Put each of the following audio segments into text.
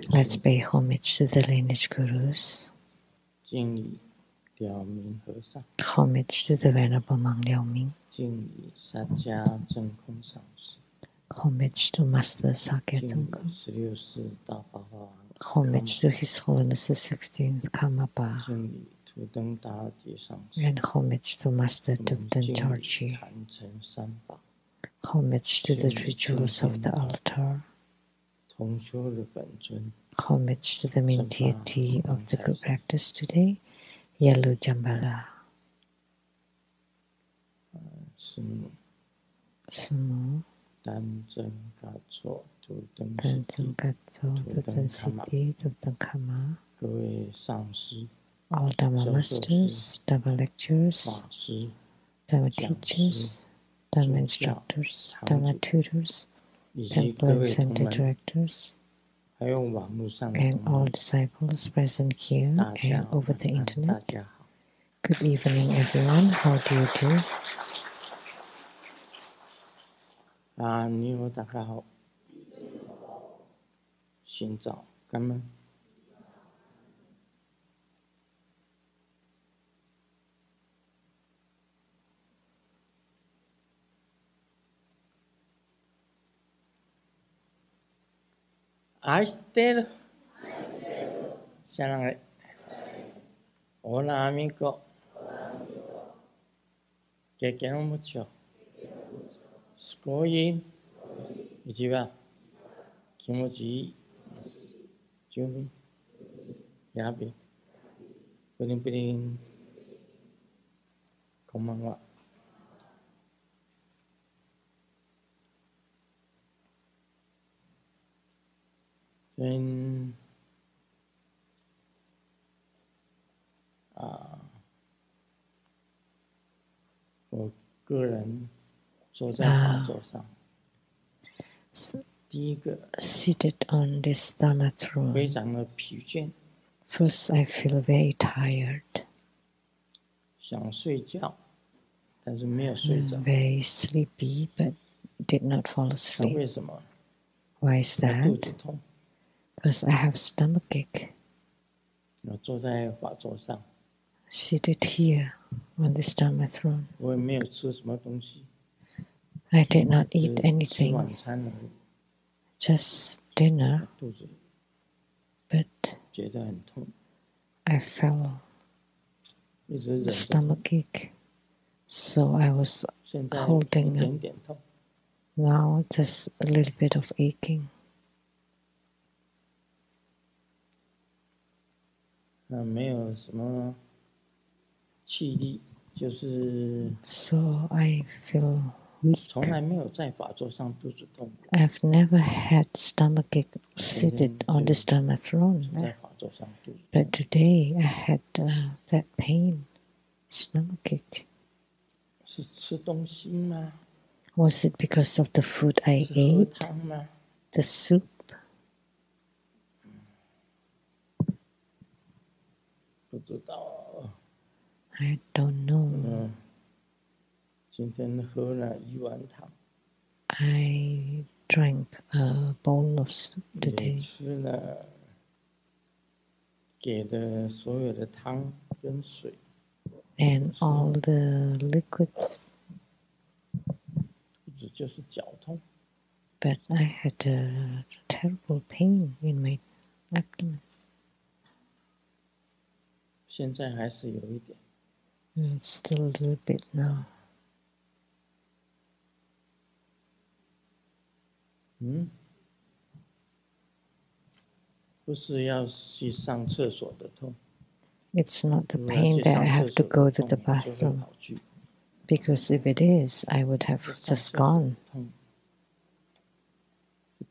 Let's pay homage to the lineage gurus. Homage to the Venerable Monk Liao Ming. Homage to Master Sakya Tsongkhapa. Homage to His Holiness the 16th Karmapa. And homage to Master Tupten Dorji. Homage to the three jewels of the altar. Homage to the main deity of the good practice today, Yalu Jambala. Sumo. Tanzeng Katso Tuten Siti Tuten Kama. All Dharma masters, Dharma lecturers, Dharma teachers, Dharma instructors, Dharma tutors, temple and center directors, and all disciples present here and over the internet. Good evening, everyone. How do you do? 你好，大家好。先早，感恩。愛してる。知らない。オラアミコ。経験を持ちよ。すごい。一番気持ちいい。準備。やべ。プリンプリン。こんばんは。我个人坐在法座上，第一个 seated on this Dharma throne. 非常的疲倦。First, I feel very tired. 想睡觉，但是没有睡着。Very sleepy, but did not fall asleep. 为什么 Why is 肚 that? 子痛。Because I have stomachache. 我坐在法座上。Seated here on this Dharma throne. 我也没有吃什么东西。I did not eat 吃 anything, 晚餐而已。just dinner, 肚子 but 觉得很痛， I felt 一直忍着痛。 stomachache, so I was 现在一 holding 点 up. 点痛。 Now just a little bit of aching. 没有什么气力，就是 So I feel weak. 从来没有在法座上肚子痛过。 I've never had stomachache seated on this Dharma 在 throne, 法座上肚子痛。 but today I had that pain, stomachache. 是吃东西吗？ Was it because of the food I 是喝 ate, 汤吗？ the soup? 不知道。 I don't know. 今天喝了1碗汤。 I drank a bowl of soup 也 today. 吃了给的所有的汤跟水。 And all the liquids, 肚子就是绞痛。 but I had a terrible pain in my abdomen. 现在还是有一点。 Still a little bit now. 不是要去上厕所的痛。 It's not the 如果要 pain 去 that 上 I 厕 have to 所 go 的 to the 痛，就会 bathroom, 跑去。 because if it is, I would have 上 just 厕所 gone. 痛，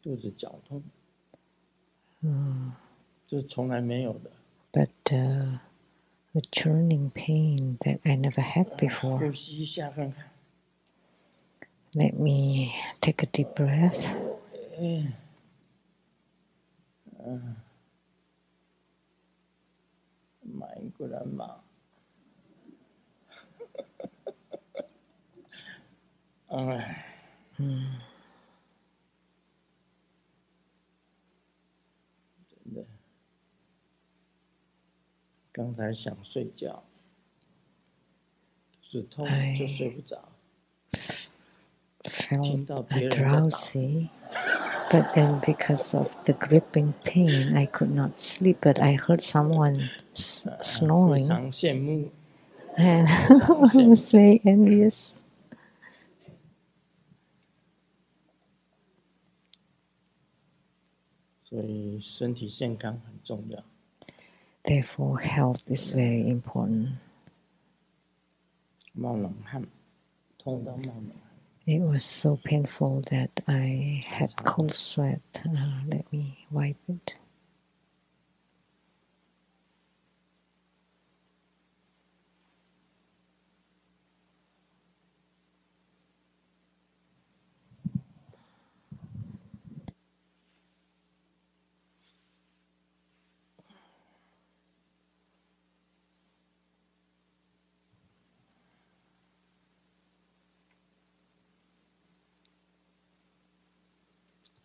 肚子绞痛，这是从来没有的。 But a churning pain that I never had 呼 before. 吸一下看看。 Let me take a deep breath. 买一个人嘛。刚才想睡觉，是痛就睡不着。听到别人在打。 drowsy, but then because of the gripping pain, I could not sleep. But I heard someone 非 snoring, 常羡慕， and I was very envious. 所以身体健康很重要。 Therefore, health is very important. 冒冷汗，痛到冒冷汗。 It was so painful that I had cold sweat. Let me wipe it.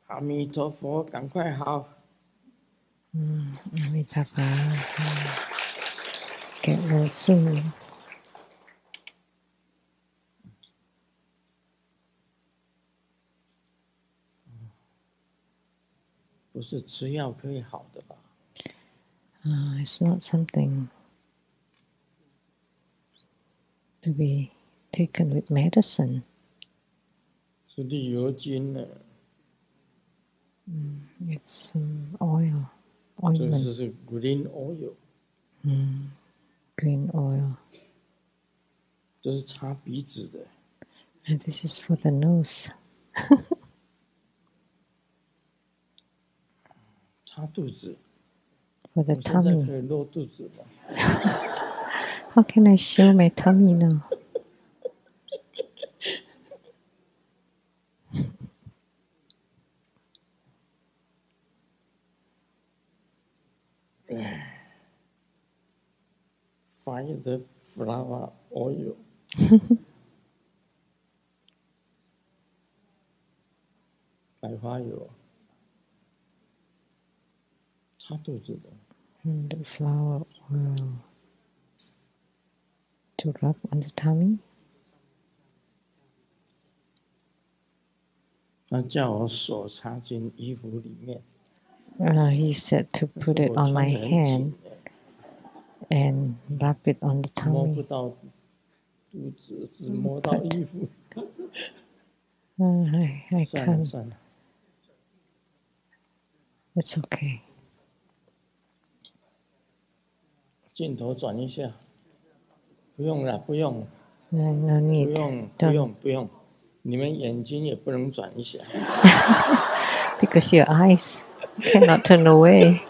阿弥陀佛，赶快好。Amitabha, get well soon. 不是吃药可以好的吧？ It's not something to be taken with medicine. 是绿油精呢。 It's some oil, 这 ointment. 是 green oil， Green oil. 这是擦鼻子的。 And this is for the nose. 擦肚子。 For the 我现在 tummy. 可以露肚子吗？ How can I show my tummy now? ？Find the flower oil。 百花油。 擦肚子的。 The flower oil. To rub on the tummy. 他叫我手插进衣服里面。 He said to put it on my hand and rub it on the 摸不 tummy. 到肚子，只摸到衣服。 I 算了 can't. 算了， It's okay. 镜头转一下。不用了，不用， No 不 need. 用，不用，不用。你们眼睛也不能转一下。 Because your eyes cannot turn away.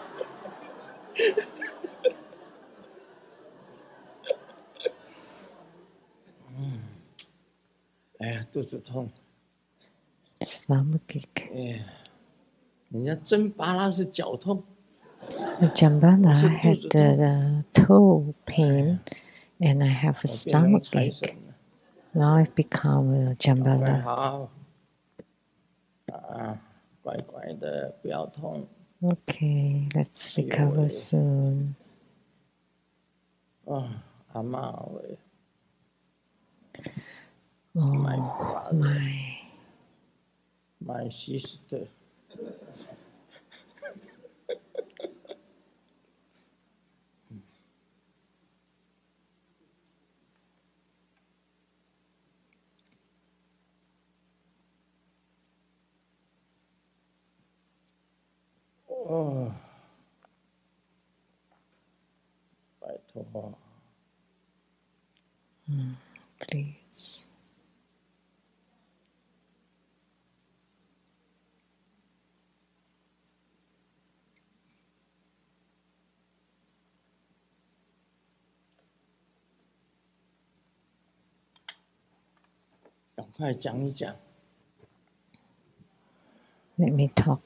哎呀，肚子痛。 Stomachache. 哎呀，人家真巴拉是脚痛。 Jambala had the toe pain, and I have a 我变成财 stomachache. 神了。 Now I've become a 赶快 Jambala. 好。乖乖的，不要痛。 Okay, let's recover soon. 阿嬷喂。 Oh, My brother. my sister. 拜托。 Please. 赶快讲一讲。 Let me talk.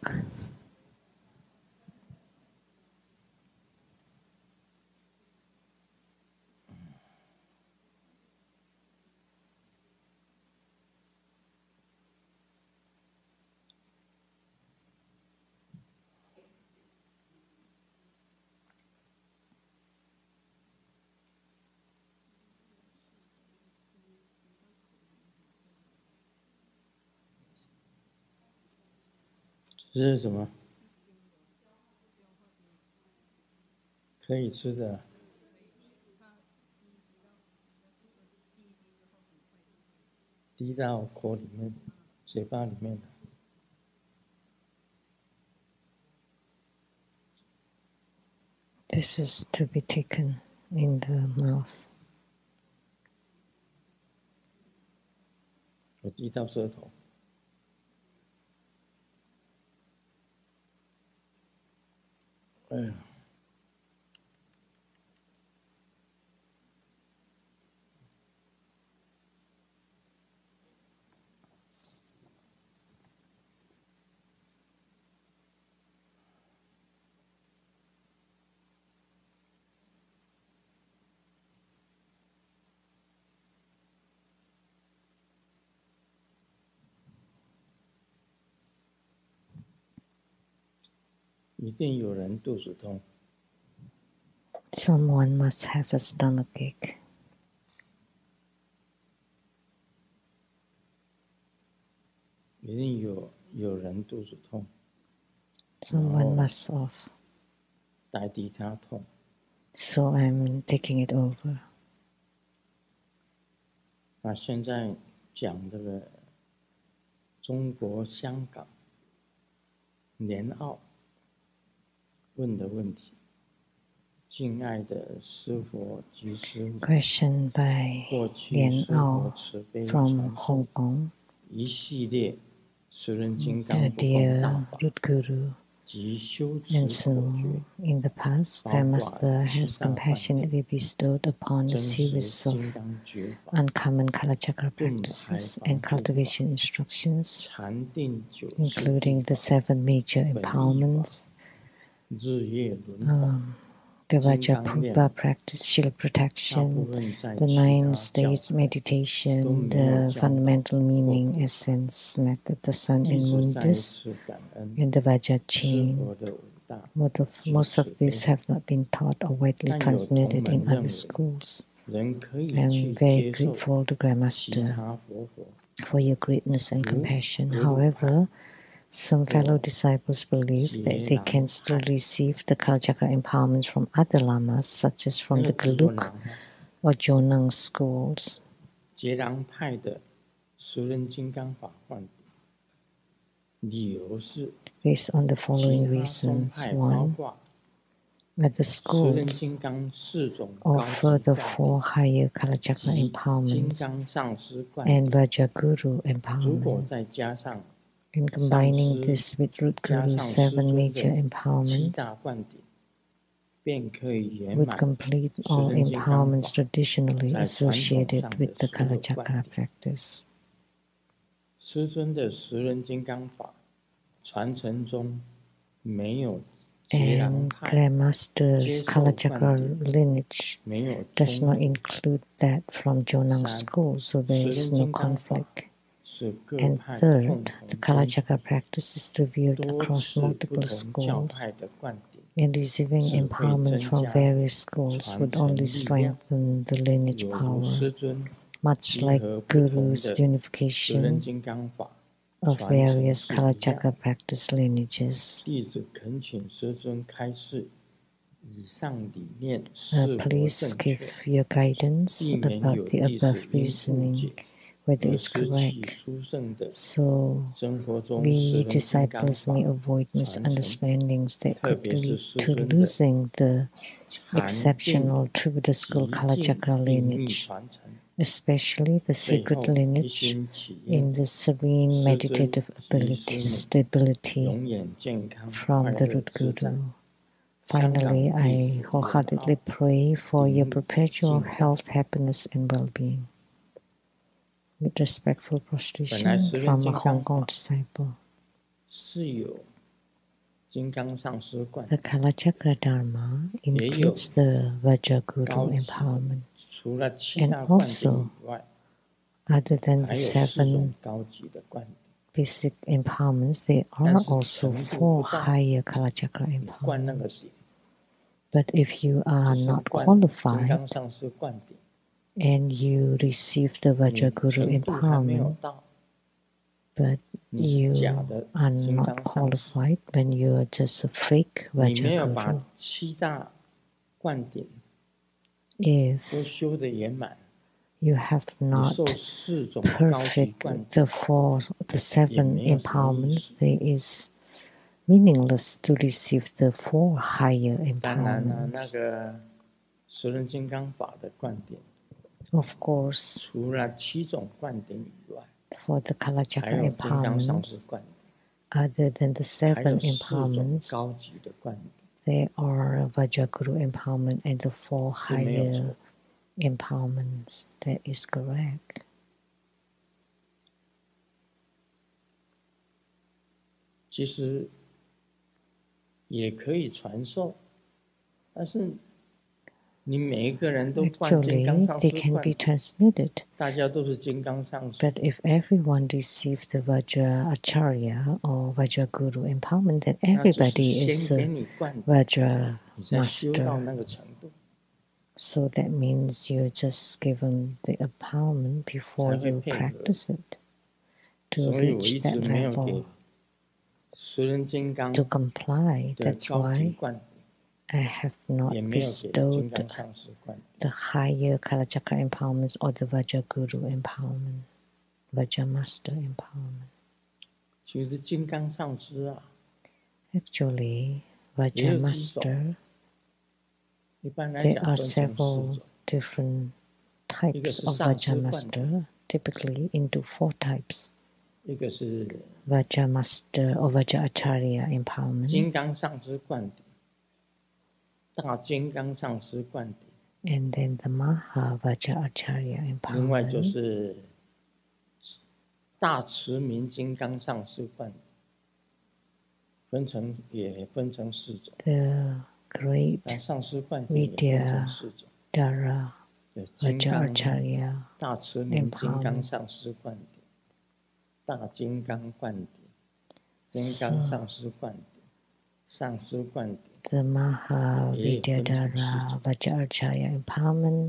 这是什么？可以吃的。滴到口里面、嘴巴里面的。This is to be taken in the mouth. 我滴到舌头。哎呀。一定有人肚子痛。Someone must have a stomachache. 一定有人肚子痛。Someone must have. 代替他痛。So I'm taking it over. 那现在讲这个中国香港联澳问的问题，敬爱的师父及师母 Question by 过去 Lian 师父 Ao 慈悲 from 传 Hong 授 Kong. 一系列十人金刚不 Dear 共大法 Root Guru 及修持 and 口诀， Sumo, in the past, 包 Grandmaster 括七 has 大观点， compassionately bestowed upon a 真实 series 金 of 刚觉法， uncommon Kalachakra 盾牌 practices 防 and 护法， cultivation instructions, 禅定九次 including 地 the 法， 7 major 本意法， empowerments, 日夜轮法， the 金刚练 Vajrapupa 法， practice, shield 大部 protection, 分在 the 其 9 他教 states 派 meditation, 都没有 the 教导 fundamental 或 meaning, 普及。 essence, method, the sun 弟 and 子 moon 再一 disc, 次感恩 and the Vajra 师 chain. 父的伟大， Most of these have not been taught or widely 但有同 transmitted in 门认 other 为 schools. 人可以 I'm 去 very 接受 grateful to 其 Grandmaster 他佛法， for your greatness and 如 compassion. 格鲁派 However, some fellow 或 disciples believe that 杰 they 郎 can still 派， receive the Kalachakra empowerments from other lamas, such as 那 from 个 the 很多 Gelug 郎啊， or Jonang schools. 杰郎派的十人金刚法换理由是 Based on the 其 following 他宗 reasons. 派包 One, 括 that the 十人 schools 金刚4种高 offer 级 the 灌 4 higher 顶 Kalachakra 及金 empowerments 刚上师灌 and 顶， Vajraguru 如果再 empowerments. 加上 In 上 combining 师 this with Root 加 Guru's 上师 7 尊 major 的7 empowerments, 大灌顶，便可以圆 would 满 complete 十 all 人金刚 empowerments 法 traditionally 在传统 associated 上 with 的 the 所有灌 Kalachakra 顶。 practice. 师尊的十人金刚法传承中没有杰郎 And 派， Grandmaster's 接受灌 Kalachakra 顶 lineage 没有 does 冲 not 突。 include that from Jonang 三 school, so there 十 is 人 no 金刚法 conflict. 是各 And 派 third, 共 the 同宗 Kalachakra practice is revealed 多 across 次不 multiple 同教 schools, 派的灌顶， and receiving 只会 empowerments 增 from 加 various schools 传 would 承 only 力量， strengthen the lineage 有如师 power, 尊 much 集 like 合不同 Guru's 的十人 unification 金刚法 of 传承 various 是一样。 Kalachakra practice lineages. 弟子恳请师尊开示，以上理念是否 Please 正确， give your guidance 避免 about 有 the 弟子 above 因误 reasoning, 解 whether 而 it's 失其 correct, 殊胜的 so 生活中 we 十人金刚 disciples 法 may avoid 传承， misunderstandings that 特 could 别是 lead 师 to 尊的 losing the 禅定 exceptional Tributa school 极尽 Kalachakra 隐秘 lineage, 传承， especially the 背 secret 后一 lineage 心祈愿 in the serene 师尊 meditative 及 ability, 师母 stability 永远健康 from 快 the 乐 Root 自在。 Guru. 香港 Finally, 弟 I 子联 wholeheartedly 澳 pray for your 顶礼 perpetual 敬上， health, happiness, and well-being. With respectful 本来 prostration 十人 from a 金 Hong 刚 Kong 法 disciple. 是有金刚上师灌 The 顶， Kalachakra Dharma 也有 includes the Vajraguru 高级的， empowerment, 除了7 and 大灌顶 also 以外， other than 还 the 有4 种 7高级的灌顶。 basic empowerments, there 但 are 是 also 程度 4 不到， higher Kalachakra 你灌那个 empowerments. 顶， But if you 就 are 是 not 灌金 qualified 刚上师灌顶， and you receive the 你 Vajraguru 程度还没有 empowerment, 到， but you are not qualified when you are just a fake Vajraguru. If you have not perfect the 7 empowerments, there is meaningless to receive the 4 higher empowerments. Of course, for the Kalachakra empowerments, other than the 7 empowerments, there are Vajraguru empowerment and the 4 higher empowerments. That is correct. 其实也可以传授，但是你每一个人都灌金刚上师灌，大家都是金刚上师。But if everyone receives the Vajra Acharya or Vajra Guru empowerment, then everybody is a Vajra master. So that means you're just given the empowerment before you practice it to reach that level. To comply, that's why I have not bestowed the higher Kalachakra empowerments or the Vajra Guru empowerment, Vajra Master empowerment. Actually, Vajra Master, there are several different types of Vajra Master, typically into 4 types. Vajra Master or Vajra Acharya empowerment. And then the Maha Vajra Acharya empowerment. The great Vidya Dara Vajra Acharya empowerment. The Maha Vidyadhara Vajracharya empowerment,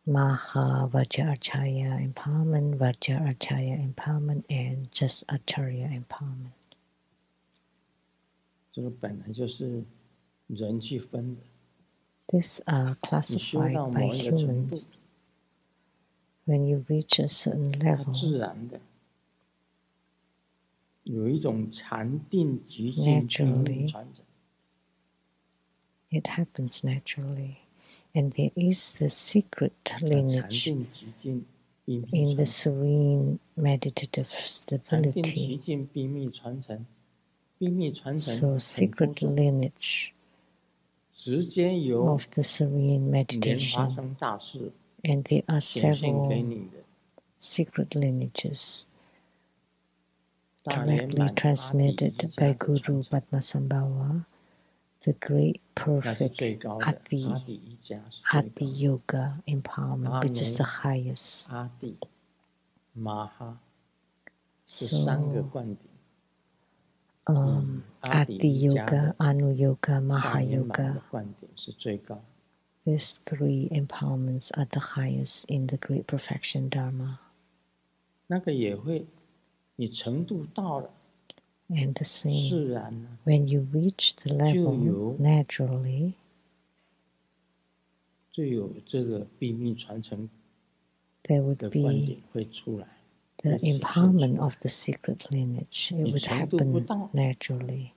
Maha Vajracharya empowerment, Vajracharya empowerment, and just Acharya empowerment. These are classified by humans. When you reach a certain level, naturally, it happens naturally. And there is the secret lineage in the serene meditative stability. So secret lineage of the serene meditation. And there are several secret lineages directly transmitted by Guru Padmasambhava, the great perfect Adi Yoga empowerment, which is the highest. So, Adi Yoga, Anu Yoga, Maha Yoga. These 3 empowerments are the highest in the great perfection Dharma. And the same, when you reach the level naturally, there would be the empowerment of the secret lineage. It would happen naturally.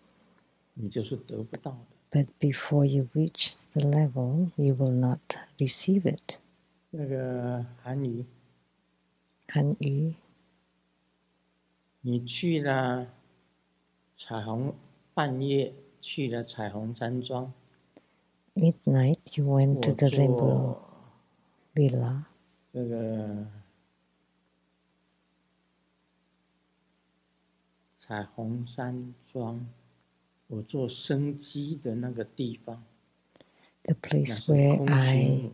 But before you reach the level, you will not receive it. Han Yu. 你去了彩虹，半夜去了彩虹山庄。Midnight, you went to the Rainbow Villa. 这个彩虹山庄，我做生机的那个地方。The place where I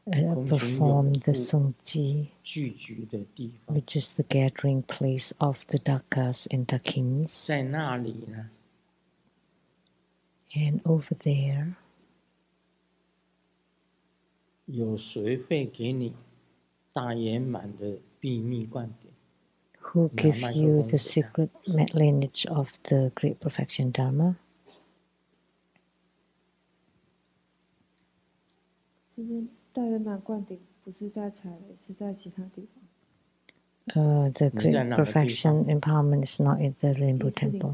perform the Sungji, which is the gathering place of the Dakas and Dakins. 在那里呢 And over there, 有谁会给你大圆满的秘密灌顶 Who gave you the secret lineage of the Great Perfection Dharma? 其实大圆满灌顶不是在踩雷，是在其他地方。The Great Perfection Empowerment is not at the Rainbow Temple.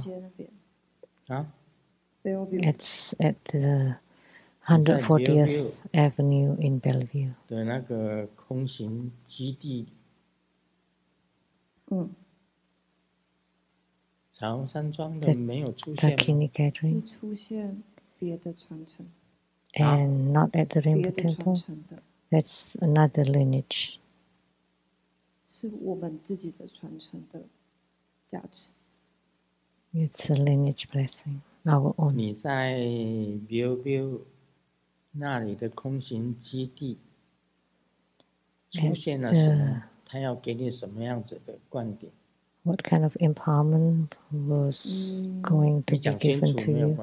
It's at the 140th Avenue in Bellevue. 的那个空行基地。彩虹山庄的没有出现吗？是出现别的传承。And not at the Rainbow Temple. That's another lineage. 是我们自己的传承的价值。It's a lineage blessing, our own. 你在 Bellevue 那里的空行基地出现了什么？他要给你什么样子的灌顶？ What kind of empowerment was going to be given to you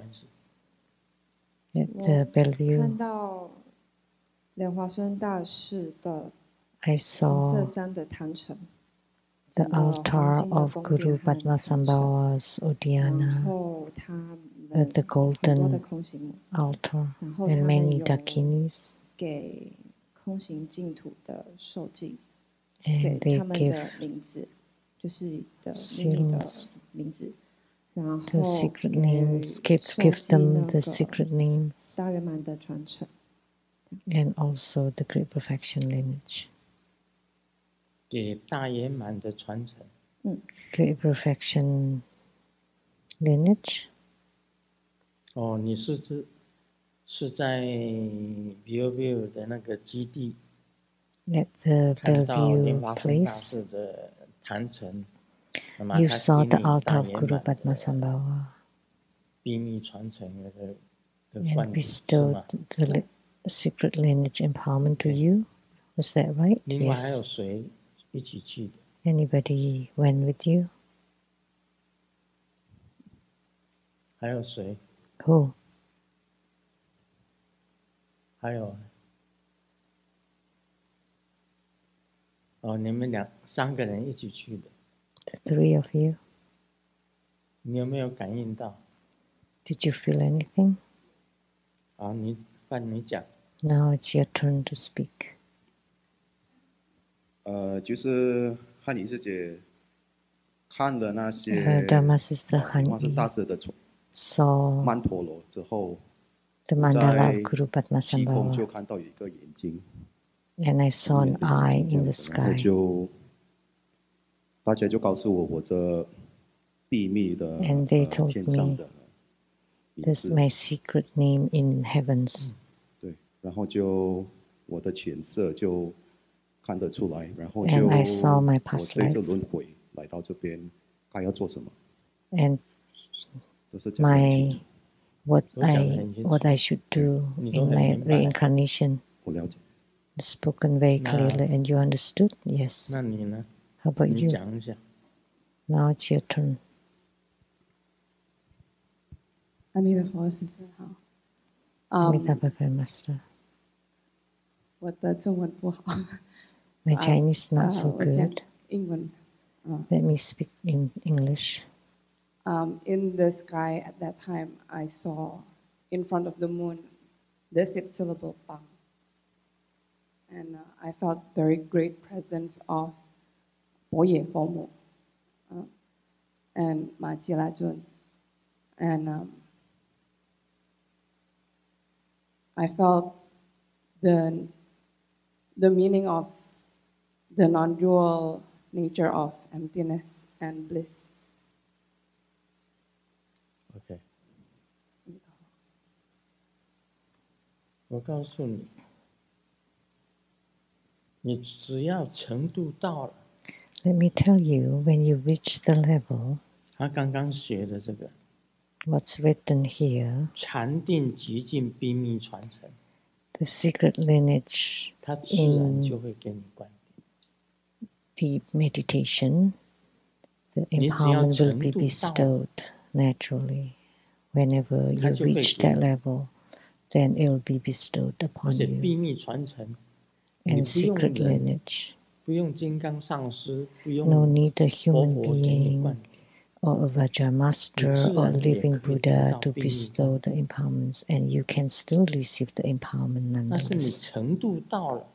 at the Bellevue? 看到莲华生大士的 I saw the altar of Guru Padmasambhava's Udhyana, the golden altar, and many dakinis. And they give seals, the secret names, give them the secret names, and also the Great Perfection lineage. 给大圆满的传承。Great Perfection lineage. 哦，你是在 Bellevue 的那个基地 at the 看到 Bellevue 莲花生大 place. 士的坛城， You saw the altar of Guru Padmasambhava 秘密传承的 and bestowed the secret lineage empowerment to you. Was that right? 另外还有 Yes. 谁一起去的？ Anybody went with you? 还有谁？ Who? 还有哦，你们3个人一起去的。 The 3 of you. 你有没有感应到？ Did you feel anything? 好，换你讲。 Now it's your turn to speak. 就是汉仪师姐看了那些Dharma Sister 莲花生大 Hanyi 师的 saw 曼陀罗之后， the mandala of 在 Guru 气空 Padmasambhava, 就看到有一个眼睛， and I saw an eye in the 然后 sky. 就大家就告诉我这秘密的 And they told 天上 me 的名 this 字， my secret name in heavens. 对，然后就我的前世就看得出来，然后 And 就 I saw my 我 past 这次 life. 轮回来到这边该要做什么， And 都是讲得很清楚。 what I should do in my reincarnation 我了解。 spoken very clearly, and you understood? Yes. 那你呢？ How about 你 you? 讲一下。 Now it's your turn. 阿弥陀佛，师尊好。 Amitabha Master. 我的中文不好。 My Chinese not so 我讲 good. 英文。 Let me speak in English. In the sky at that time, I saw in front of the moon the 6-syllable bang. And I felt very great presence of 佛爷佛母 and Ma Chila Jun. And I felt the meaning of the non-dual nature of emptiness and bliss. OK， 我告诉你，你只要程度到了， Let me tell you, when you reach the level, 他刚刚学的这个 what's written here, 禅定极尽秘密传承， the secret lineage 他自然 in 就会给你灌顶。 deep meditation, the empowerment will be bestowed naturally. Whenever you reach that level, then it will be bestowed 而 upon 且秘 you. 密传承， And 你不用 secret 人， lineage, 不用金刚上师，不用 No need a 佛 human 陀给你 being 灌顶， or a Vajra 你 master 自 or 然也 living 可以得 Buddha 到 to 秘密 bestow 灌 the 顶。 empowerments, and you can still receive the empowerment 但是你 nonetheless. 程度到了，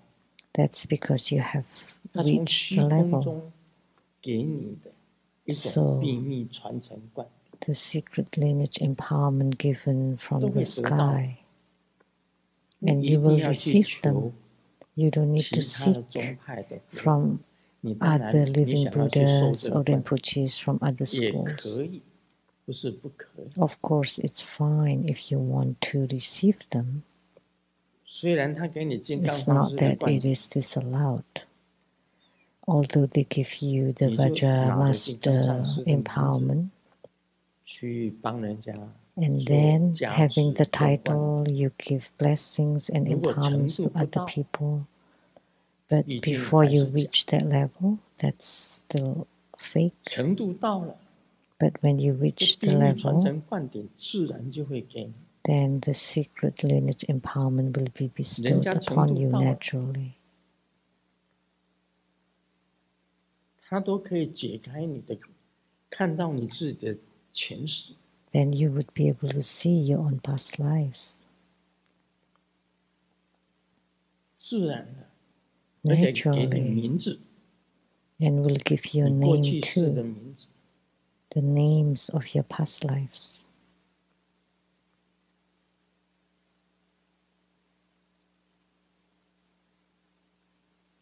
That's because you have 他从 reached 虚 the 空 level. 中给你的一 So 种秘密传承灌顶， the secret lineage empowerment given 都 from 会 the 得到。 sky, 你 and 一 you 定 will 要去 receive them. 求 You don't need to 其他的 seek 宗派的佛， from 你当 other 然你 living 想要去受 Buddhas 这 or 个灌顶 Rinpoches from other 也 schools. 可以，不是不可以。 Of course, it's fine if you want to receive them. 虽然他给你金刚 It's 上 not 师的 that 灌 it 顶， is disallowed. Although they give you the 你就 Vajra 拿着金刚 Master 上师的名字 empowerment, 去帮人家 and 做 then 加 having 持 the 做灌顶。 title, you give blessings and 如果程 empowerments 度 to 不 other 到， people. But 毕竟 before 还 you 是假。 reach that level, that's still fake. 程度到了， But when you 这 reach 秘 the 密传 level, 承灌顶自然就会给你。 then the secret lineage empowerment will be 人 bestowed 家程 upon 度 you 到了， naturally. 他都可以解开你的，看到你自己的前世。 Then you would be able to see your own past lives. 自然的，而且给你 Naturally. 名字， And will give you a 你过 name 去世的 too, 名字。 the names of your past lives.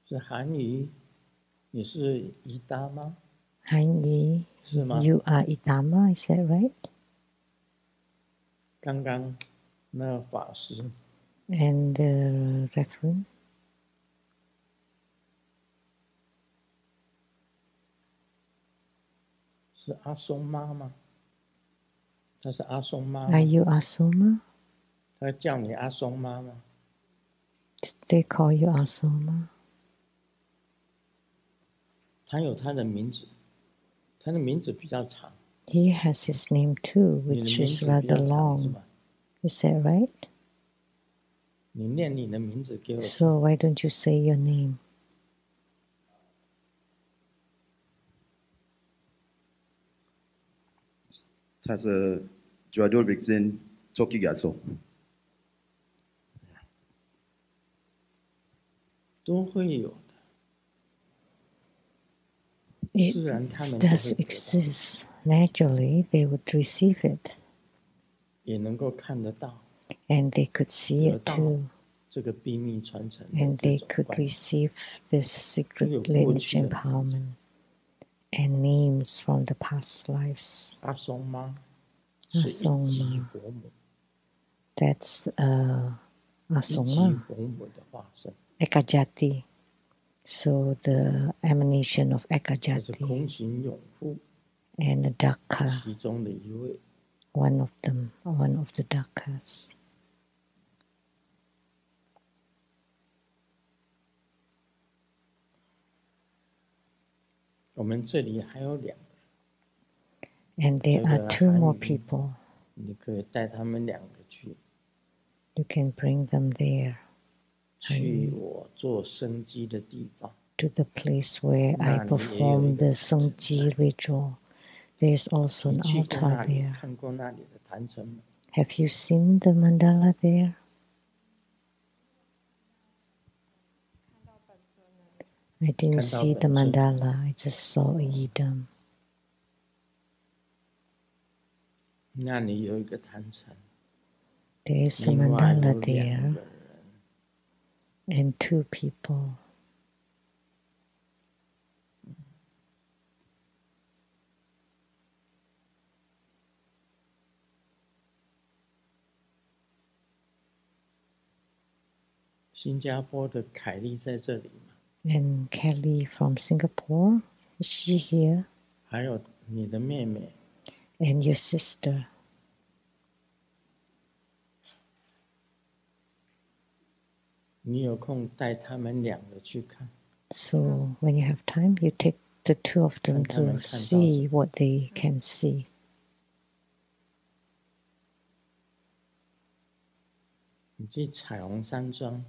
是韩语，你是伊达吗？ Hanyi, 是吗？ you are Idama, is that right? 刚刚那个法师 And the reference, 是阿松妈吗？他是阿松妈 are 吗？ you Asoma? 他叫你阿松妈吗？ Did they call you Asoma? 他有他的名字，他的名字比较长， He has his name too, 你的 which 名 is 字比 rather 较长是 long. 吧？ Is that right? 你念你的名字给我听。 So why don't you say your name? 他是 Jodoh Bixin Choki Gaso。 都会有的， It 自然他们都会 does 得到， exist. Naturally, they would receive it, 也能够看得到， and they could see 得 it 到 too, 这个秘密传承的 and 这 they 种 could 关系。 receive this secret 有过 lineage 去的名字， empowerment and names from the past lives. 阿松妈是一级佛母， That's 一级 Asoma, 佛母的化身， Ekajati. So the emanation of 这是 Ekajati 空行永护 and Dakka, 其中的一位。 one of them, one of the Dakkas. 我们这里还有2个， And there 这 are 个 two 韩 more 语 people. 你可以带他们2个去， You can bring them there 去我做生机的地方。 to the place where I 那里也有一 perform 个 the 坛城 Sangji ritual. There is also 你 an 去过 altar 那里， there. 看过那里的坛城吗？ Have you seen the mandala there? I didn't see the 看到本尊。 mandala, I just saw a yidam. 那里有一个坛城， There is a 另外 mandala 有2 there 个人， and 2 people. "新加坡的凯莉在这里吗？ And Kelly from Singapore, is she here? 还有你的妹妹， And your sister. 你有空带他们2个去看， So when you have time, you take the 2 of them 看他们 to 看到 see what they can see. 你去彩虹山庄，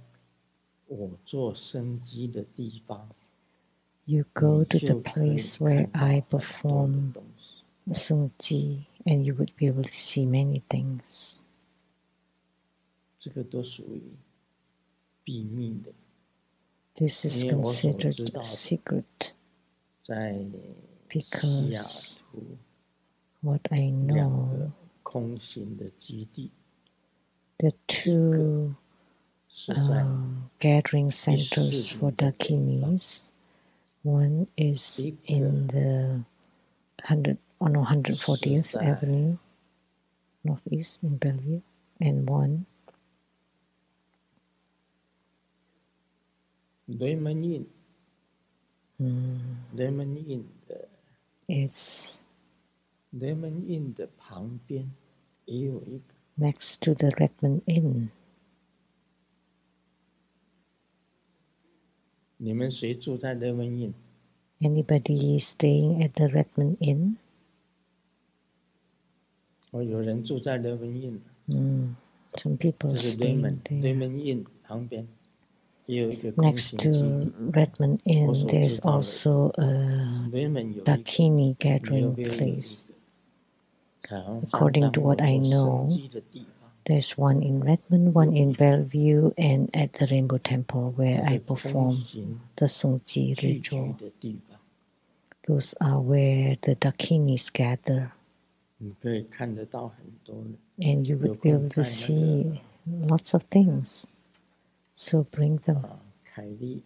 我做生机的地方， You go to the place where I perform Sungji, and you would be able to see many things. 这个都属于秘密的。 This is considered secret because what I know, 空行的基地 the two gathering centers for Dakinis, one is in the 140th Avenue, Northeast in Bellevue, and one 雷门印，雷门印的 it's 雷门印的旁边也有一个 next to the Redmond Inn. 你们谁住在雷门印？ Anybody staying at the Redmond Inn? 哦，有人住在雷门印。Some people 这是雷 staying 门 there. 雷门印旁边也有一个空 Next 行基 to 地。 Redmond Inn, there's also a 雷门有一个 Dakini gathering 纽约有一 place. 个彩虹山 According 上 to what 有 I 做 know, 生基的地方。 there's one in Redmond, one in Bellevue, and at the Rainbow Temple where I perform the Sungji 聚集 ritual. 的地方， Those are where the Dakinis gather, 你可以看得到很多人。 and you would be able to see lots of things. So bring them, 凯莉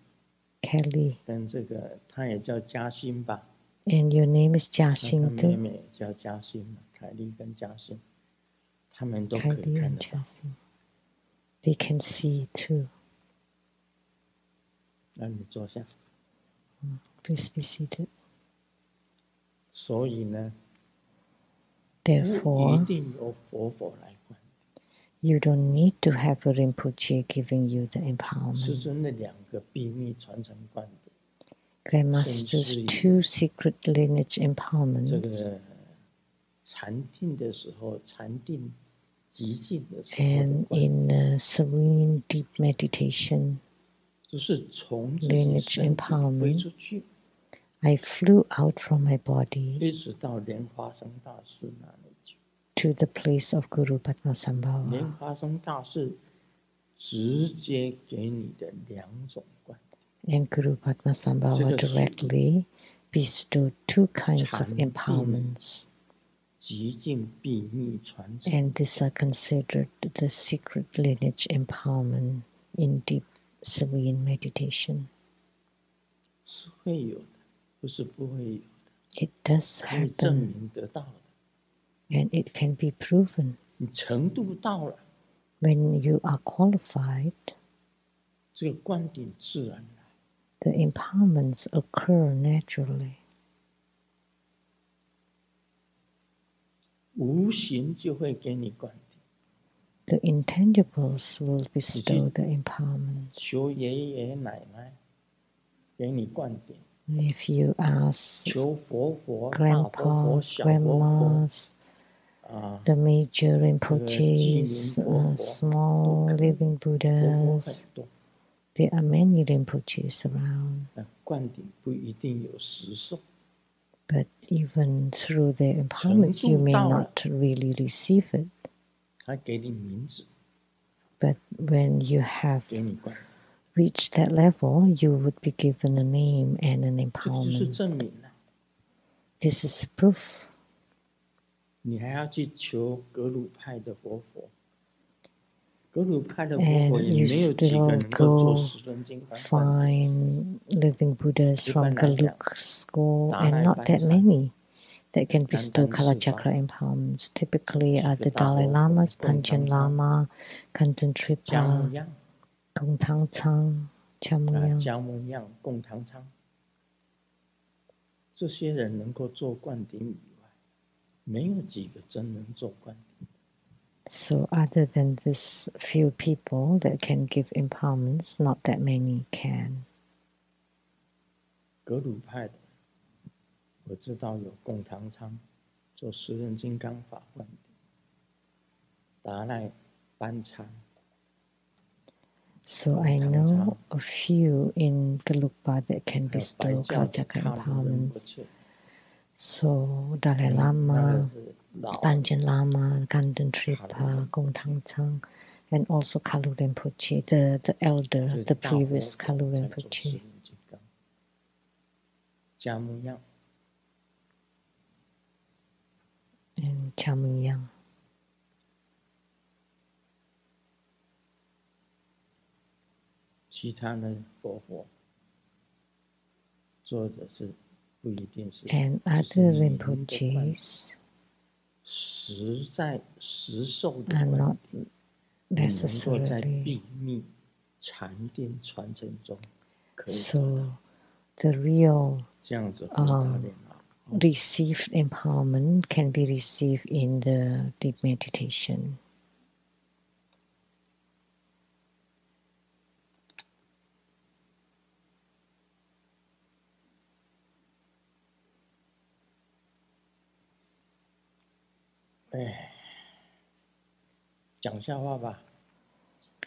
Kelly. 跟这个，她也叫嘉欣吧？ And your name is 她 Jiaxing 妹 too? 妹叫嘉欣嘛，凯莉跟嘉欣，他们都可以 Kylie 看 and 得到。 Jiaxing. They can see too. 那你坐下。 Please be seated. 所以呢，不 Therefore, 一定由佛法来管。 you don't need to have a Rinpoche giving you the 师 empowerment. 尊的两个秘密传承观点， Grandmaster's two secret lineage 这 empowerments, 个禅定的时候，禅定极静的时候的 and 观点， in serene deep meditation 就是从自己 lineage 身体飞 empowerment, 出去， I flew out from my body 一直到莲花生大师那里去。 to the place of Guru 莲 Padmasambhava. 花生大师直接给你的两种观点， And Guru Padmasambhava directly bestowed two kinds of empowerments, 极静秘密传承。 and these are considered the secret lineage empowerment in deep serene meditation. 是会有的，不是不会有的， It does 可以证 happen, 明得到的。 and it can be proven. 你程度到了， When you are qualified, 这个观点自然来。 the empowerments occur naturally. 无形就会给你观点。 The intangibles will bestow the empowerment. 求爷爷奶奶给你观点， If you ask 求佛佛、大佛佛、 grandpas, 小佛佛 grandmas, 啊， the major Rinpoches, small living 佛佛 Buddhas, 很多。 there are many Rinpoches around. 观点不一定有实受， But even through their empowerments, you may not really receive it. 他给你名字， But when you have 给你观点， reached that level, you would be given a name and an 这个就是 empowerment. 证明了。 This is proof. 你还要去求格鲁派的佛佛，格鲁派的佛佛 And 也 you 没有几个 still 能够做 go 十轮经观观点。 find living Buddhas from Iban来讲， Galuk school, 达赖 and not 班 that 禅 many that can 单 bestow 单 Kala 四 Chakra 宝 empowerments. Typically are 几 the 个大 Dalai 佛 Lamas, 共 Panchen 堂仓 Lama, Kanten 姜木 Tripa, 样 Kong Tang Chang, Chamuyang. 姜木样、共堂仓，这些人能够做灌顶以外，没有几个真能做灌顶。 So other than this few people that can give empowerments, not that many can. 格鲁派的，我知道有共堂仓做十轮金刚法灌顶，达赖班禅。So I know a few in Gelugpa that can bestow Kalchakra empowerments. So Dalai Lama, Panchen Lama, Ganden Tripa, Gong Tang Tsang, and also Kalu Rinpoche, the elder, the previous Kalu Rinpoche. And Chamung Yang. And other Rinpoches are not necessarily. So the real received empowerment can be received in the deep meditation.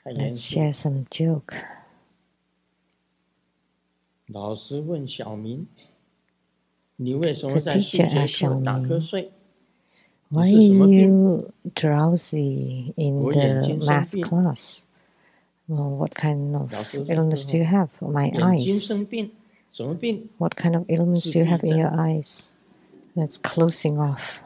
Let's share some joke. The teacher asked Xiaoming, why are you drowsy in the math class? Well, what kind of illness do you have? My eyes. What kind of illness do you have in your eyes? That's closing off.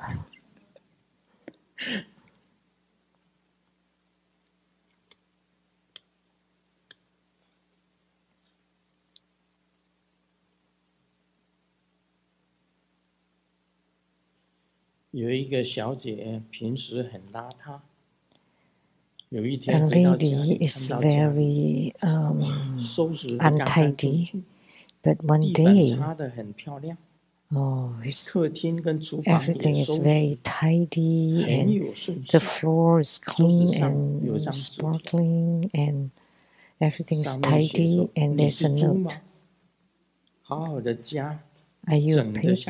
A lady is very untidy, but one day, everything is very tidy, and the floor is clean and sparkling, and everything is tidy, and there's a note. Are you a pig?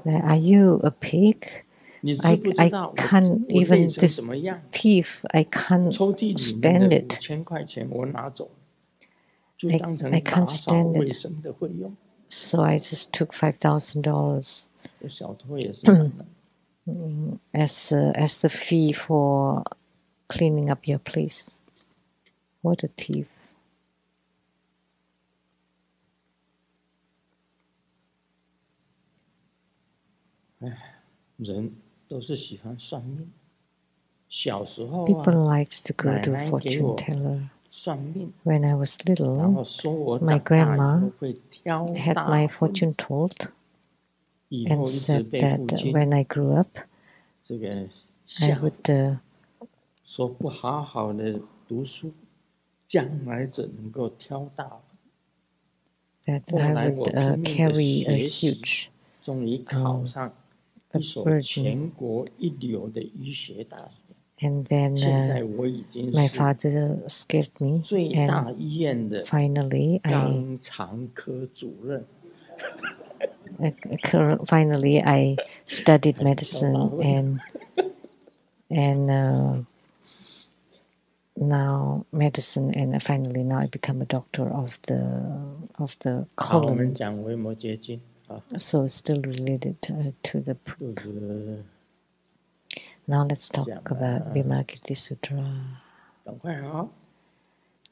Are you a pig? I can't even, this teeth, I can't stand it. I can't stand it. So I just took $5,000 as the fee for cleaning up your place. What a thief. People likes to go to fortune teller. When I was little, my grandma had my fortune told and said that when I grew up, I would carry a huge burden. And then my father scared me, and finally I studied medicine and now medicine, and finally now I become a doctor of the colons. So still related to the poop. Now let's talk about Vimalakirti Sutra.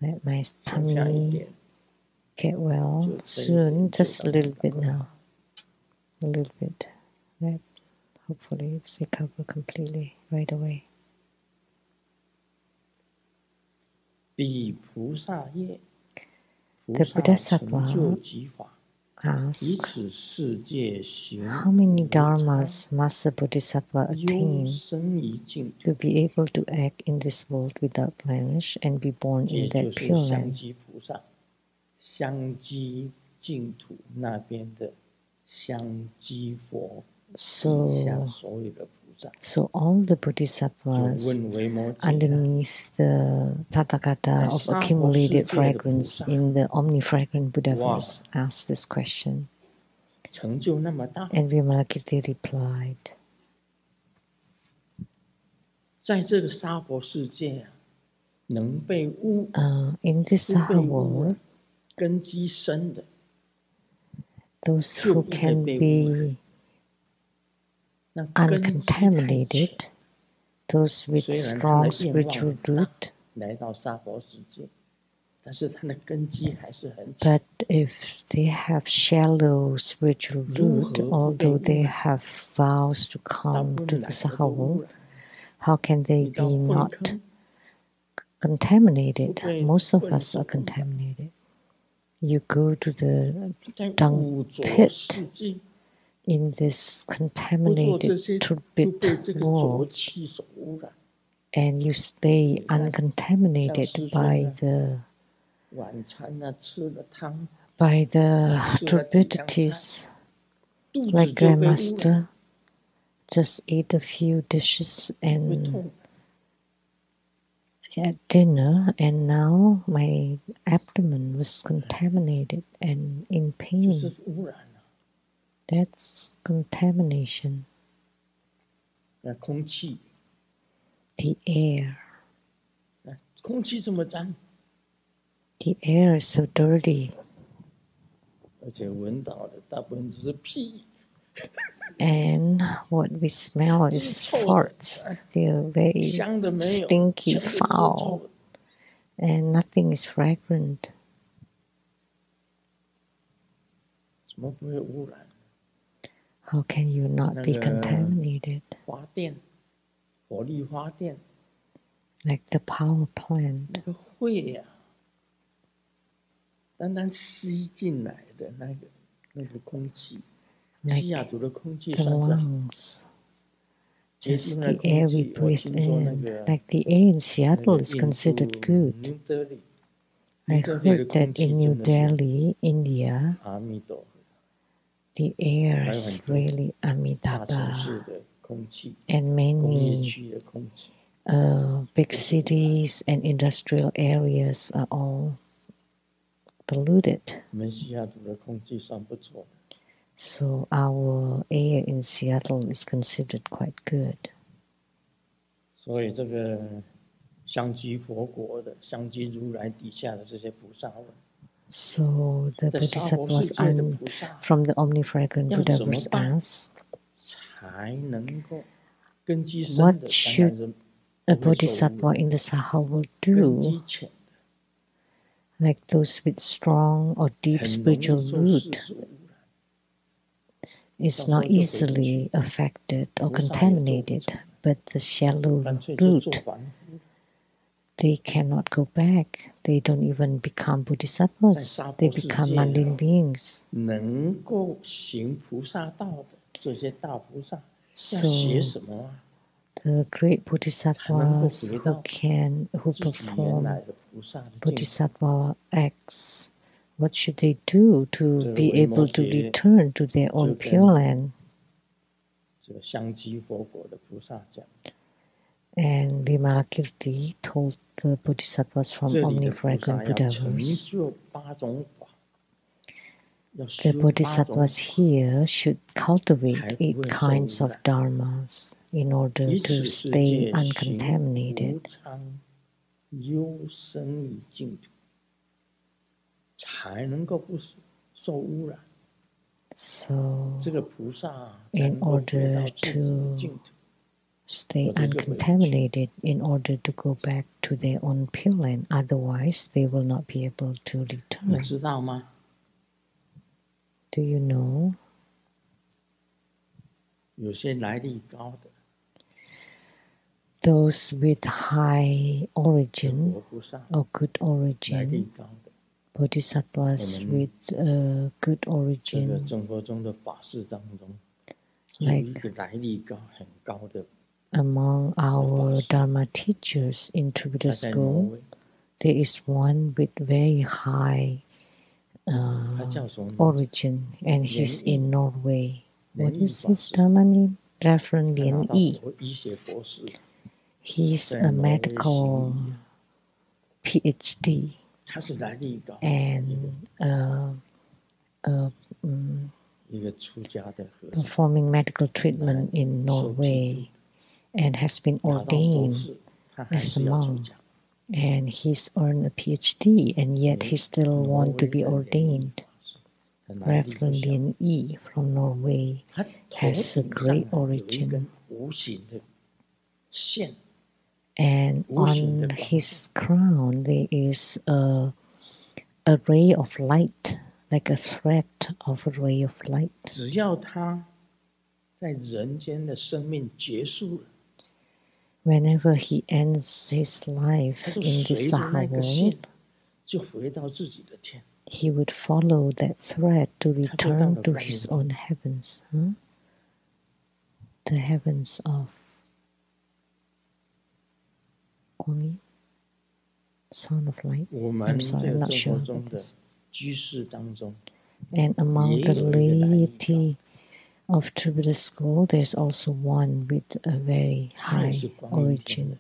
Let my tummy get well soon, just a little bit now. A little bit. Let hopefully it's recover completely right away. The Bodhisattva asks, how many dharmas must a bodhisattva attain to be able to act in this world without blemish and be born in that pure land? So all the bodhisattvas underneath the Tathagata of accumulated fragrance in the omnifragrant Buddhaverse asked this question. And Vimalakirti replied, 在这个娑婆世界啊，能被in this 不被 Saha 污染 world, 根基深的， those 就 who 不会 can 被污染。 be 那根基太浅， uncontaminated, those with 虽然他的 strong 愿望 spiritual 很大， root, 来到娑婆世界， 但是他的根基还是很浅。 but if they have shallow spiritual 如 root, 何不被 although 污 they 染？ have vows to 大 come 部 to 分 the 哪个 Saha 都污 world, 染。 how can they 你到 be 粪 not 坑， contaminated? 不被 Most of 粪 us 所 are 污染。 contaminated. You go to the 在 dung 五浊 pit 世界， in this 不做这 contaminated 些，就 turbid 被这个浊 world, 气所污染。 and you stay 你看，像 uncontaminated 师 by 尊 the 晚餐啊，吃了汤， by the 吃了几样菜， turbidities, 肚子 like 就被污染， Grandmaster just ate a few dishes 会 and 痛。 at dinner, and now my abdomen was contaminated and in 就是 pain. 污染了。 That's contamination. 那空气， The air. 空气这么脏， The air is so dirty, 而且闻到的大部分都是屁， and what we smell 都 is 是臭的， farts. They're very 香的没有， stinky, 全部都是 foul, 臭的。 and nothing is fragrant. 怎么不会污染？ How can you not be 那个 contaminated? 发电，火力发电， Like the power plant, 那个会呀、单单吸进来的那个空气， like 西雅图的空气 the 算是好。 lungs, 捷 just 径的 the air 空 we 气，我 breathe 听说那 in. 个 Like the air in 那 Seattle 个 is 印度 considered good. 牛德里， I 牛德里的 heard 空 that 气 in New 真的是 Delhi, India, 阿弥陀佛， the air 还有 is 很多 really 大城市 Amitabha, 的空气， and 工业 many 区的空气， big cities and industrial areas are all polluted. 我们西雅图的空气算不错的。 So our air in Seattle is considered quite good. 所以这个香积佛国的、香积如来底下的这些菩萨们， So the 在娑婆 Bodhisattvas 世界的菩萨 from the omnifragrant 要 Buddha 怎么 was 办 asked, 才能够根基深 What 的，当 should 然是 a 不会受污 Bodhisattva 染； in the Saha will 根 do, 基浅 like those with strong or 的， deep 很容易 spiritual 受世 root, 俗污染。 is not easily affected or 菩萨也做不 contaminated, 成， but the shallow 干脆就做 root, 凡夫。 they cannot go back. They don't even become 在 Bodhisattvas. 娑 They 婆世 become 界 mundane beings. 能够行菩萨道的这些大菩萨，要 So 写什么啊？ the great 才能够 Bodhisattvas 回 who 到 who 自己原来 perform 的菩萨的境界。 Bodhisattva acts, what should they do to 这个 be 维 able 摩 to 诘 return to their 就 own 跟 Pure Land? 这个香积佛国的菩萨讲， And Vimalakirti told the Bodhisattvas from 这里的菩萨 omnifragrant 要成 Buddhaverse, 就八种法，要 the 修八种 Bodhisattvas 法， here should cultivate 才不 8会受 kinds 污 of 染。 dharmas in order 以 to 此世 stay 界行 uncontaminated. 无常幽深于净土，才能够不受污染。 So 这个菩萨才 in 能够回 order 到自己的净 to 土。 stay 我这就回不去。 uncontaminated, in order to go back to their own Pure Land. Otherwise, they will not be able to 你 return. 知道吗？ Do you know? 有些来历高的 Those with high 活 origin 菩萨， or good 来历 origin, 高的， Bodhisattvas 我们 with good 这个 origin, 正佛中的法事当中，有 like 一个来历很高的， among our Dharma teachers in 他 Buddha 在挪 school, 威， there is one with very high 他叫什么名字？ origin, and he's Lien in Norway. What 莲意 is 法 his 师， Dharma name? Reverend 他拿 Lien 到 Yi. 医学博士， He's 在 a 挪威行 medical 医， PhD 他是来历高， and mm, 一个出家的和尚， performing medical treatment in 受记录 Norway. and has been ordained as a monk, and he's earned a PhD, and yet he still wants to be ordained. Reverend Lien Yi from Norway has a great origin, and on his crown there is a ray of light, like a thread of a ray of light. Whenever he ends his life in this Saha world, he would follow that thread to return to his own heavens, the heavens of Guang Yin, Son of Light. I'm sorry, I'm not sure about this. And among the laity of Tribhuda school, there's also one with a very high origin,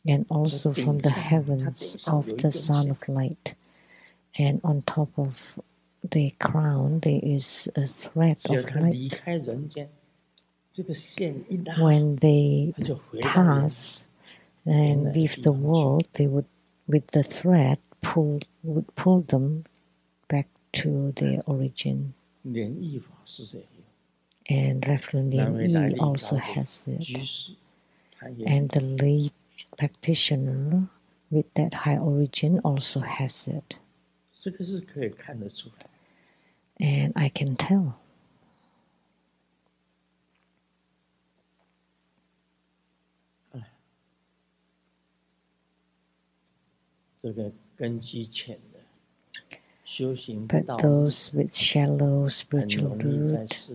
and also from the heavens of the Son of Light. And on top of the crown, there is a thread of light. When they pass and leave the world, they would, with the thread, would pull them back to their origin. And Reverend Lien Yi also has it. And the lay practitioner with that high origin also has it. And I can tell. But those with shallow spiritual root,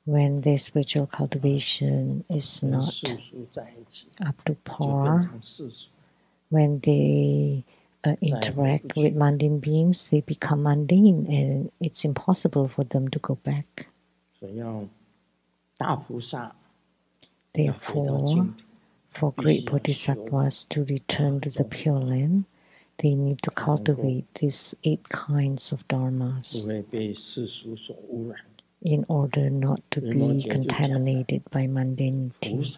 when their spiritual cultivation is not up to par, when they interact with mundane beings, they become mundane, and it's impossible for them to go back. Therefore, for great bodhisattvas to return to the Pure Land, they need to cultivate these 8 kinds of dharmas in order not to be contaminated by mundanity.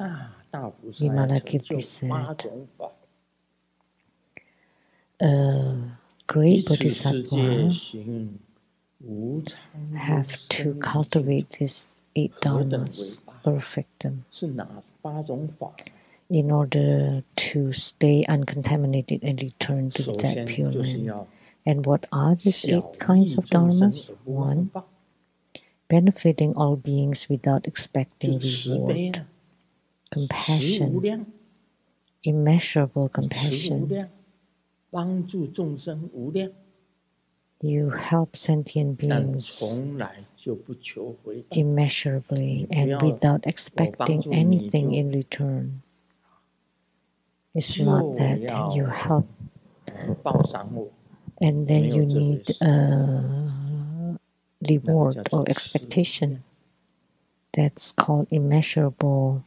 Vimalakirti said, a great bodhisattva have to cultivate these 8 dharmas, perfect them, in order to stay uncontaminated and return to that Pure Land. And what are these 8 kinds of dharmas? 1, benefiting all beings without expecting reward. Compassion, immeasurable compassion. You help sentient beings immeasurably and without expecting anything in return. It's not that you help and then you need a reward or expectation. That's called immeasurable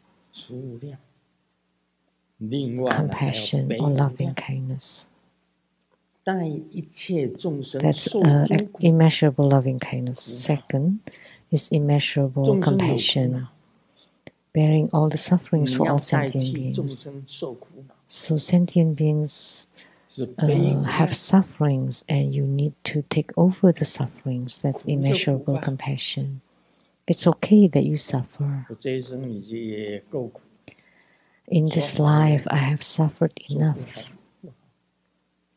compassion or loving kindness. That's immeasurable loving kindness. Second is immeasurable compassion, bearing all the sufferings for all sentient beings. So sentient beings have sufferings, and you need to take over the sufferings. That's immeasurable compassion. It's okay that you suffer. In this life, I have suffered enough.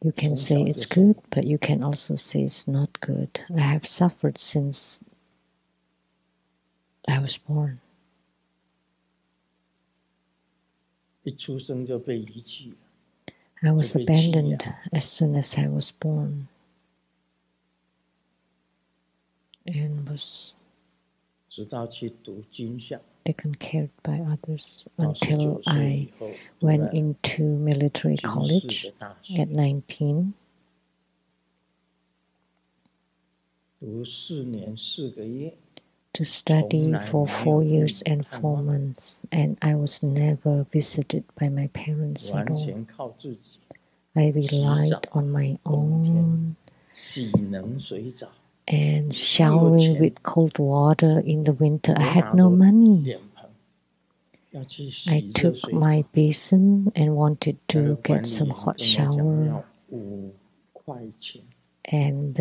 You can say it's good, but you can also say it's not good. I have suffered since I was born. I was abandoned as soon as I was born and was taken care of by others until I went into military college at 19. To study for 4 years and 4 months, and I was never visited by my parents at all. I relied on my own, and showering with cold water in the winter. I had no money. 要去 I 洗热 took 水 my 澡， basin and wanted 那个 to 管 get 理 some 员 hot 跟我讲 shower, 要5块钱， and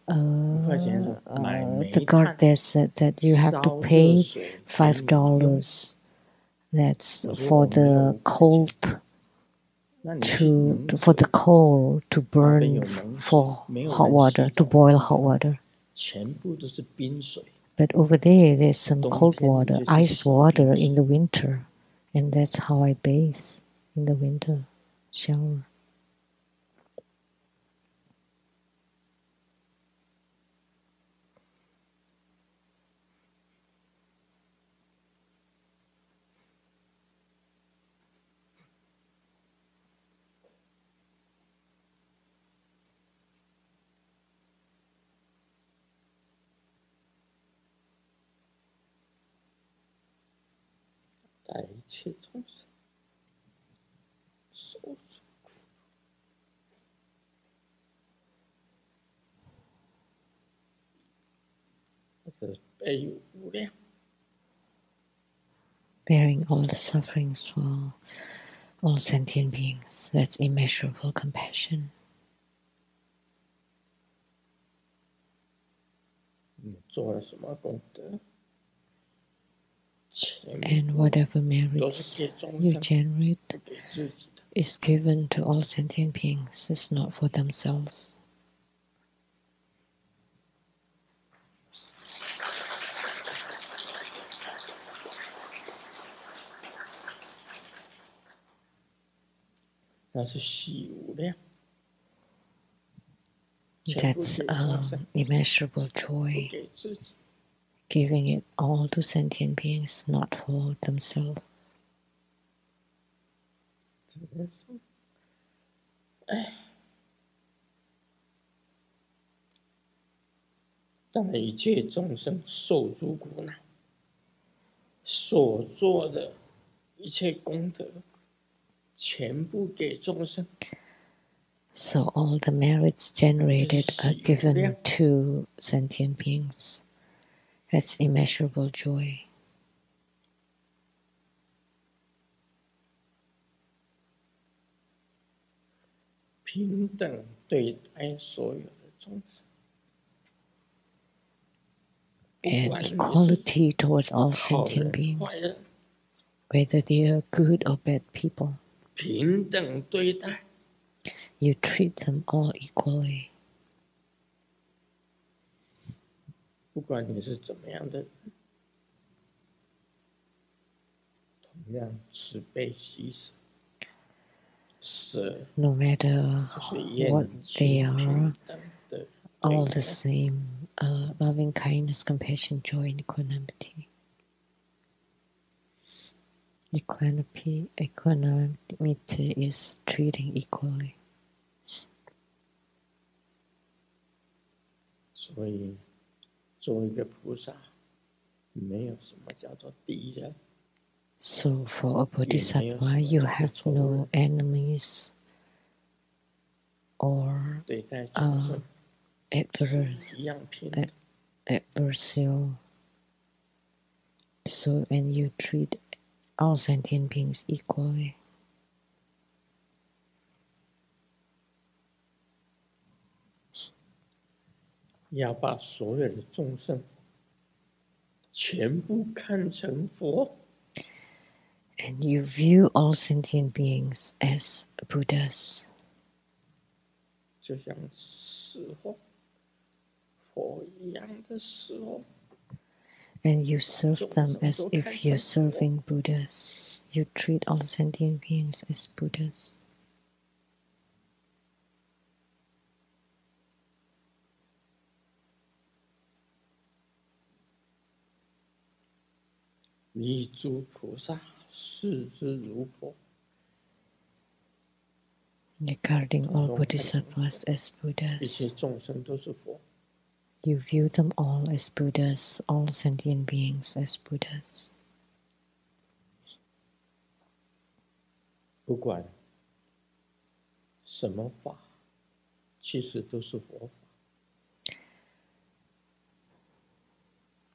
5块钱说买 the 煤 guard 炭 there said that you have to 烧热 pay 水给你用。 $5. That's 我说 for 我没有 the 5块钱， cold 那你去农 for the 村 coal to 那边有 burn 农水， for 没有 hot 人 water, 洗 to 澡， boil hot water. 全部都是冰水。 But over there, there's some 冬 cold 天你 water, 就是 ice 洗 water 冰 in 水， the winter, and that's how I bathe in the winter shower. 带一切众生受诸苦， 这是悲无量。 Bearing all the sufferings for all sentient beings, that's immeasurable compassion. 你做了什么功德，全 And 部 whatever 都 merits 是给众 you 生， generate 不给自己的。 is given to all sentient beings, it's not for themselves. 那是喜无量，全部 That's 给众生， immeasurable 不 joy, 给自己。 giving it all to sentient beings, not for themselves. 当一切众生受诸苦恼，所做的一切功德，全部给众生。 So all the merits generated are given 这是喜无量。 to sentient beings. That's immeasurable joy. 平等对待所有的众生， And 不管你是 equality towards all 好 sentient 人坏 beings, 人， whether they are good or bad people. 平等对待。 You treat them all equally. 不管你是怎么样的人，同样慈悲喜舍，舍 No matter 就是厌 what they 弃 are, 平等的 all 对 the 待。 same, loving kindness, compassion, joy, and equanimity. Equanimity is treating equally. 所以，做一个菩萨，没有什么叫做敌人， So for a 也没有什 bodhisattva, 么 you 叫做 have 仇 no 人。 enemies or 对待众生是一样平等。 adversarial. So, and you treat all sentient beings equally. 要把所有的众生全部看成佛， And you view all sentient beings as Buddhas. 就像侍候佛一样的侍候。 And you serve them as if you're serving Buddhas. You treat all sentient beings as Buddhas. 一诸菩萨视之如佛， Regarding all bodhisattvas as 一切 Buddhas, 众生都是佛。 you view them all as Buddhas, all sentient beings as Buddhas. 不管什么法，其实都是佛法。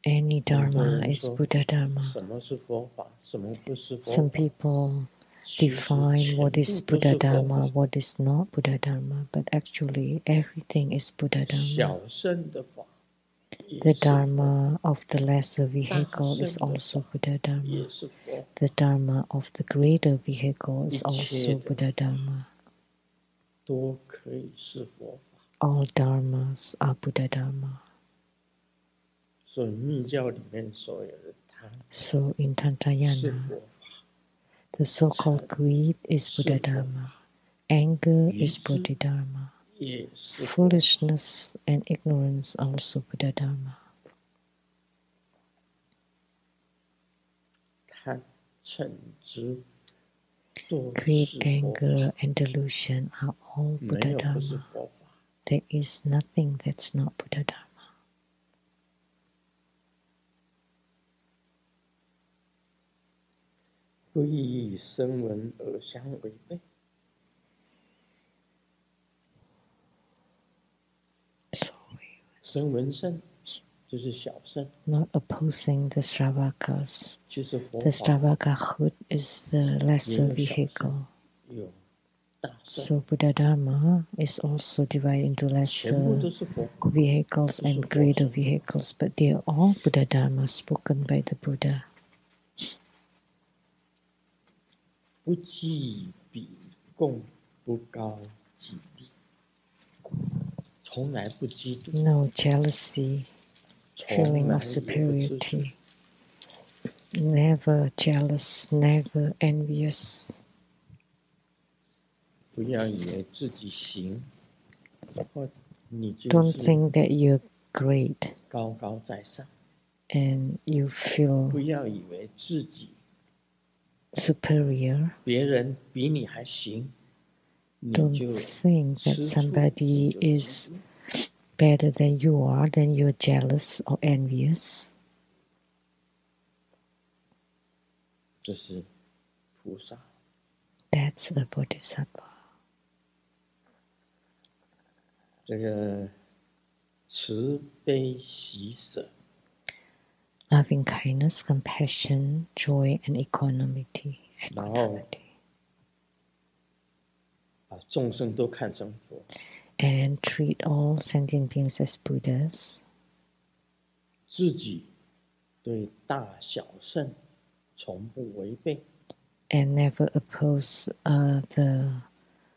Any dharma is Buddha dharma. 什么是佛法，什么不是佛 Some 法？ people 其实 define what 全 is 部都 Buddha 是佛 dharma, 法。 what is not Buddha dharma, but actually everything is Buddha dharma. 小乘的法 The 也是佛法， dharma of the lesser 大 vehicle is 乘的 also 法 Buddha dharma. 也是佛法。 The dharma of the greater vehicle is 一切 also 的 Buddha dharma. 都可以是佛法。 All dharmas are Buddha dharma. 所以密教里面所有的贪 So in 是 Tantayana, 佛法， the so-called greed is Buddha 是佛 dharma. Anger 愚 is 痴 Buddha dharma. 也是佛法。 Foolishness and ignorance also Buddha dharma. 贪嗔痴都 Greed, 是佛法， anger, and delusion are all 没 Buddha 有不是 dharma. 佛法。 There is nothing that's not Buddha dharma. 不以以声闻而相违背。 声闻乘就是小乘， Not opposing the Sravakas. 就是佛 The 法 Sravakahood is the lesser 也有小乘， vehicle. 有大乘， So Buddha dharma is also divided into 全部 lesser 都是佛法。 vehicles and greater vehicles, but they are all Buddha dharma spoken by the Buddha. 不计比共，不高己利，从来不嫉妒， No jealousy, 从 feeling 来 of 也不自私， superiority. Never jealous, never envious. 不要以为自己行，或你就 Don't 是 think that you're great 高高在上， and you 不 feel 要以为自己 superior. 别人比你还行，你 Don't 就 think that 吃醋， somebody 你就嫉 is 妒。 better than you are, then you're jealous or envious. 这是菩萨。 That's a bodhisattva. 这个慈悲喜舍 Loving kindness, compassion, joy, and equanimity. 然后把众生都看成佛， And treat all sentient beings as Buddhas. 自己对大小圣从不违背， And never oppose the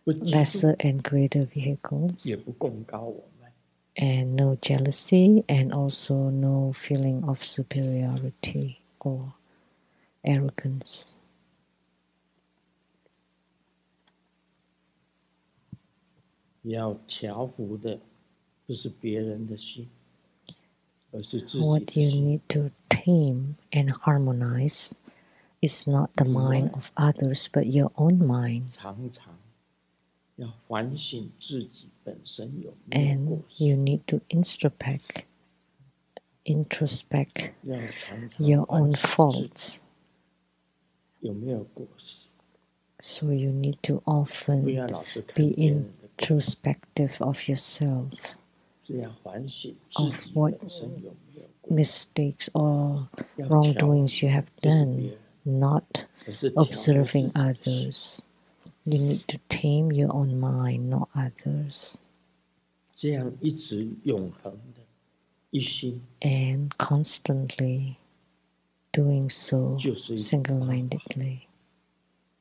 不嫉妒， lesser and greater vehicles. 也不共高我慢， And no jealousy, and also no feeling of superiority or arrogance. 要调伏的不是别人的心，而是自己 What 的 you 心。 need to tame and harmonize is not the mind of others, but your own mind. 常常要反省自己本身有没有 And 过 you 失， need to introspect 要常常 your 反 own 省自己 faults. 有没有过失， So you need to 不 often 要老是看 be 别人的过失， introspective of yourself, 是要反省自 of 己 what 本身有没有过失， mistakes or 要调 wrongdoings you have 不是 done, 别人， not 而是调伏自己 observing 的心。 others. You need to tame your own mind, not others. 这样一直永恒的一心， And constantly doing so 就是一种方法， single-mindedly.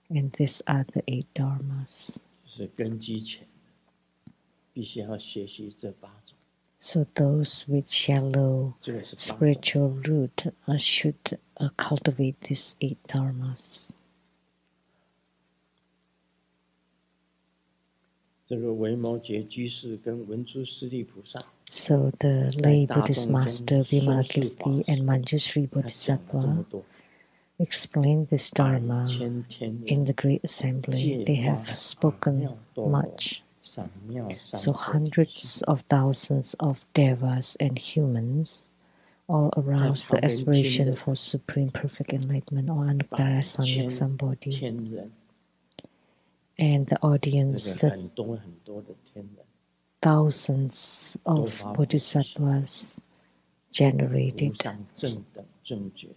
And these are the 8 dharmas. 是根基浅的，必须要学习这8种。 So those with shallow 这个是8种。 spiritual root should cultivate these 8 dharmas. 这个维摩诘居士跟文殊师利菩萨， So the 在 lay 大 Buddhist 众中 master 说是法 Vimalakirti and 时， Manjushri 他讲了这么 Bodhisattva 多， explained this 百 dharma 千天 in 人 the great assembly. They 戒 have 法 spoken 妙多罗 much. 三妙三 So 菩提 hundreds of thousands of devas and humans all arouse the 在旁边听的 aspiration for supreme perfect enlightenment or 百 Anuttara 千 Samyak Sambodhi. 天人， And the 这 audience, 个 the 很多很多的天人， thousands of Doha bodhisattvas generated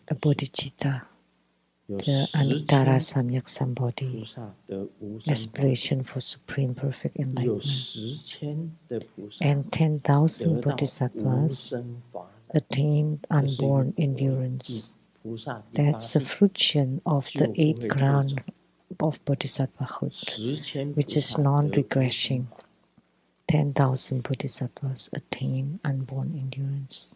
a bodhicitta, the Anuttara Samyak Sambodhi, aspiration for supreme perfect enlightenment. And 10,000 bodhisattvas attained unborn endurance. That's the fruition of the 8th ground of bodhisattvahood, which is non-regressing. 10,000 bodhisattvas attain unborn endurance.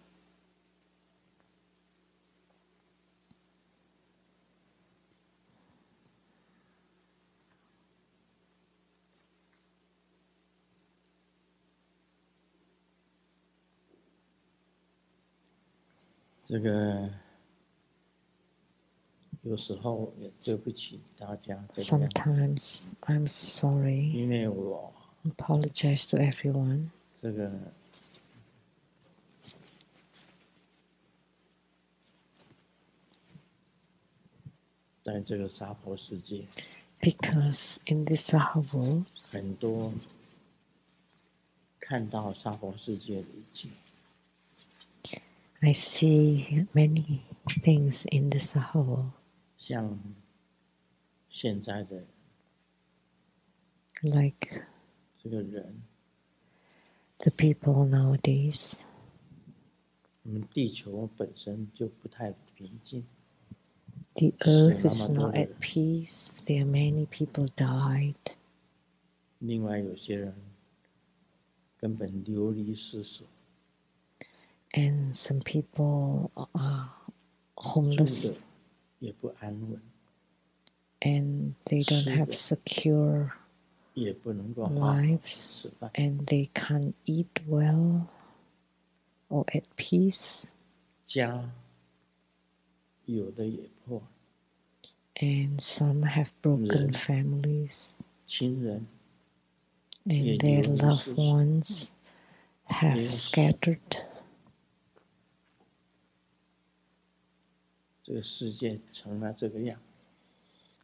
Sometimes I'm sorry. Apologize to everyone. Because in this Saha world, I see many things in the Saha world. Like the people nowadays. The earth is not at peace. There are many people died. And some people are homeless. And they don't have secure lives. And they can't eat well or at peace. And some have broken families. And their loved ones have scattered.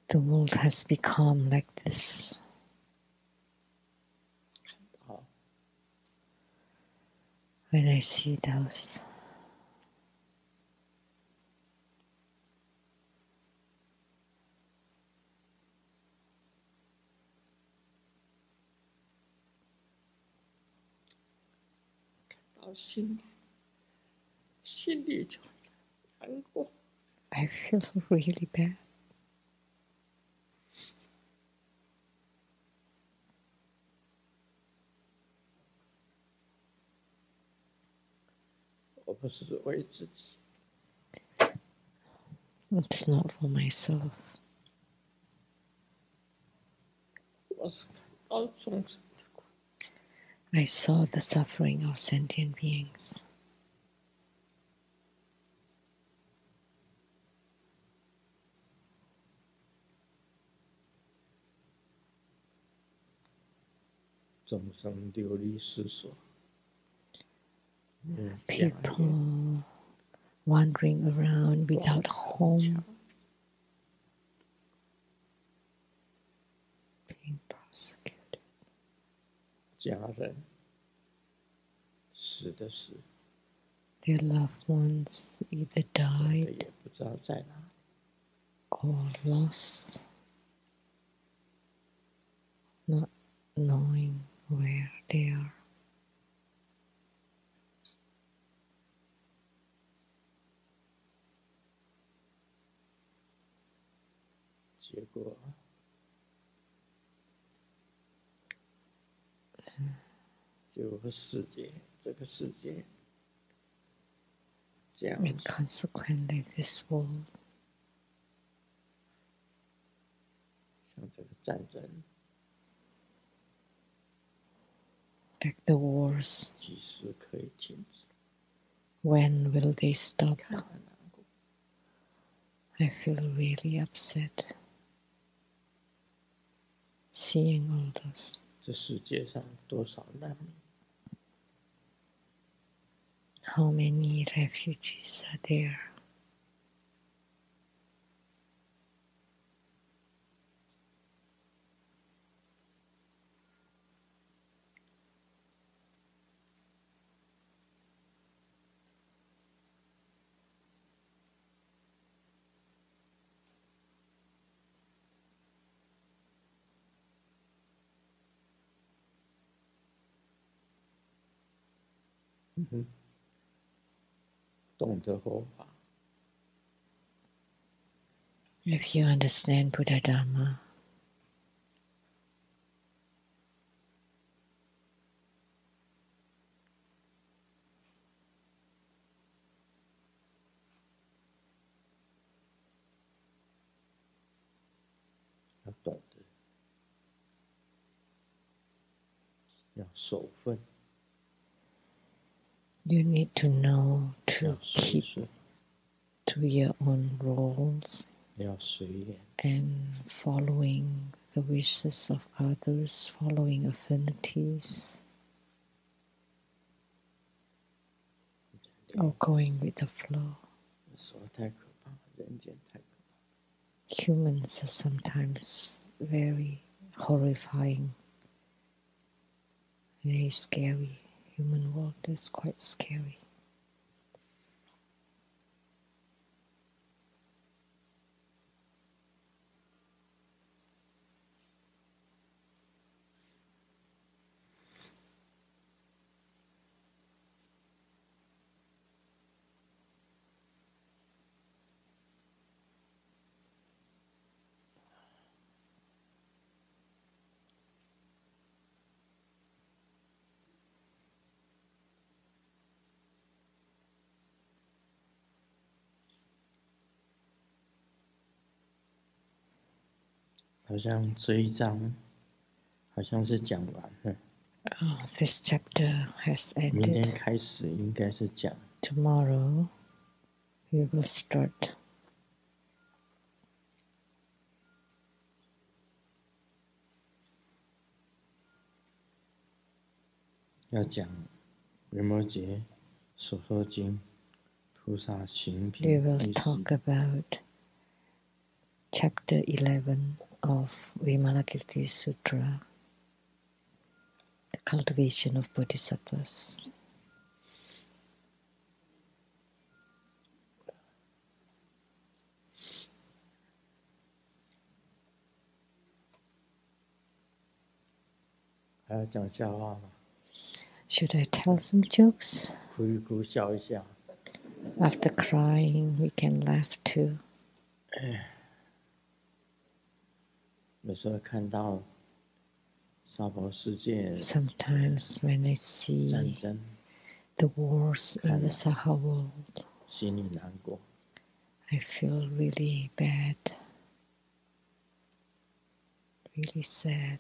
The world has become like this. When I see those, I feel really bad. It's not for myself. I saw the suffering of sentient beings. People wandering around without home, being persecuted. Their loved ones either died or lost, not knowing where they are. And consequently, this world, like the wars, when will they stop? I feel really upset seeing all this. How many refugees are there? 懂得佛法。If you understand Buddha Dharma, 要懂得，要守分， you need to know 要 to 随 keep 顺， to your own rules 要随缘， and following the wishes of others, following affinities, or going with the flow. 说太可怕，人间太可怕。 Humans are sometimes very horrifying, very scary. Human world is quite scary. 好像这一章好像是讲完了， Oh, this chapter has 明天 ended. 开始应该是讲 Tomorrow we will start. 要讲维摩诘所说经菩萨行 We 品 will 开始 talk about chapter 11 of Vimalakirti Sutra, the cultivation of bodhisattvas. 还要讲笑话吗？ Should I tell some jokes? 哭一哭，笑一笑。 After crying, we can laugh too. 有时候看到娑婆世界 Sometimes when I 战 see 争， the wars in the Saha world, 心里难过。 I feel really bad, really sad.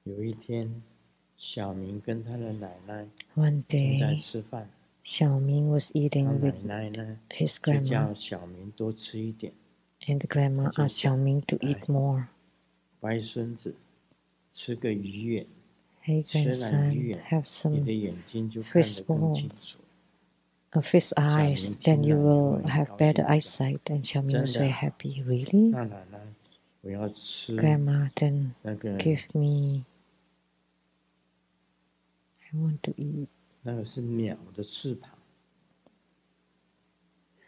有一天，小明跟他的奶奶 One 正在 day, 吃饭， Xiaoming was 他 eating 奶 with 奶呢 his 就 grandma, 叫小明多吃一点。 and the grandma asked Xiaoming to eat more. 乖孙子，吃个鱼眼， Hey 吃了鱼 grandson, 眼， have 你 some 的眼睛就看 fish 得更清 balls, 楚。 fish eyes, then you will have better 真的。 eyesight. And Xiaoming was 真的。 very happy. Really? 那奶奶，我要吃 Grandma, then 那个 give me. I want to eat. 那个是鸟的翅膀，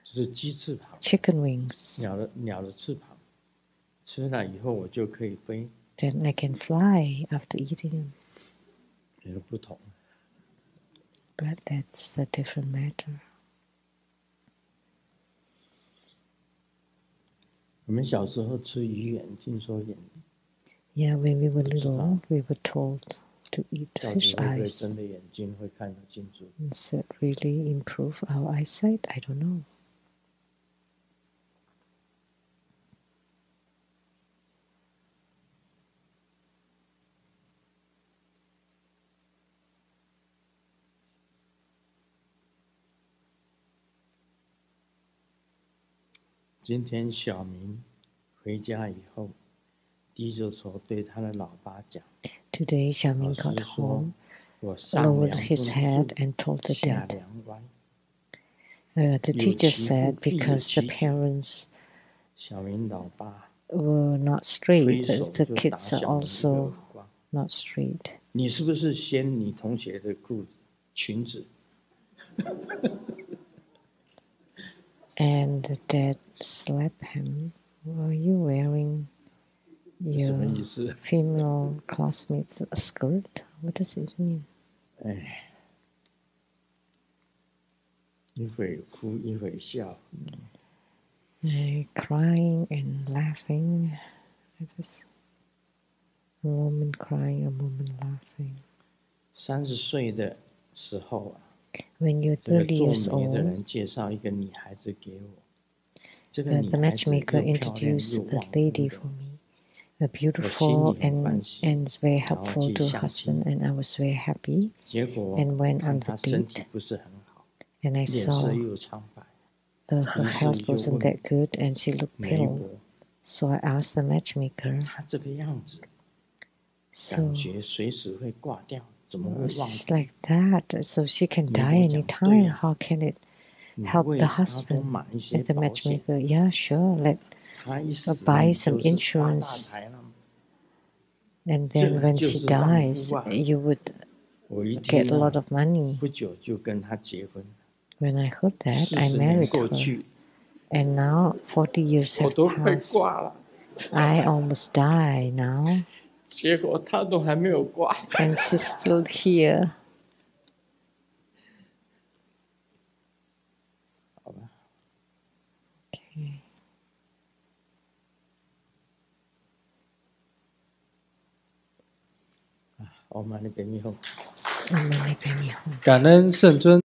就是鸡翅膀， Chicken wings. 鸟的翅膀，吃了以后我就可以飞， Then I can fly after eating them. 有个不同。 But that's a different matter. 我们小时候吃鱼眼，听说眼 Yeah, when we were little, we were told to eat 到底 fish 会不会真 eyes. 的眼睛会看得清楚？ Does that really improve our eyesight? I don't know. 今天小明回家以后，低着头对他的老爸讲： Today, 老 Xiaoming 师 got 说 home, 我上 lowered 梁 his 不 head 正 and told the 下 dad. 梁歪。 The teacher其 said 父必有 because the 其主。 parents 小明老爸 were not 挥 straight, 手 the 就打 kids are 小明一个耳 also 光。 not straight. 你是不是掀你同学的裤子？裙子。And the dad slapped him. Were you wearing 什么 your 意思？ female classmate's skirt? What does it mean? 哎，一会儿哭一会儿笑。Crying and laughing. It was a moment crying, a moment laughing. 30岁的时候啊， When you're 这个 30做 years 媒的 old, 人介绍一个女孩子给我，这个 the 女孩子 matchmaker 又漂亮 introduced 又 a 旺 lady 夫的， for me, a 我心 beautiful 里很欢喜， and is very 然后 helpful 去 to her 相亲， husband, and I was very happy 结果 and went 看 on 她 the 身体 date, 不是很好， and I 脸色 saw 又苍白， her 于是 health 就 wasn't 问 that good and she looked 媒 pale. 婆， So I asked the matchmaker, 她这个样子， so 感觉随时会挂掉，怎么会旺 she's 夫？ like that, so she can 媒 die 婆讲 anytime. 对呀， How can it 你 help 为 the 她多 husband? 买一些 And the 保险， matchmaker, yeah, sure, let 她一死 buy 你 some 就是发大 insurance. 财了。 And 这 then 个 when 就 she 是旺 dies, 夫啊！ you would 我一 get 听 a lot 啊， of money. 不久就跟她结婚。 When I heard that, I 40年 married 过 her. 去， And now 40 years 我 have 都快 passed. 挂了， I almost die now. 结果她都还没有挂。 And she's still here. 好吧， Okay. 我们那边以后。 I'm gonna make me home. 感恩圣尊。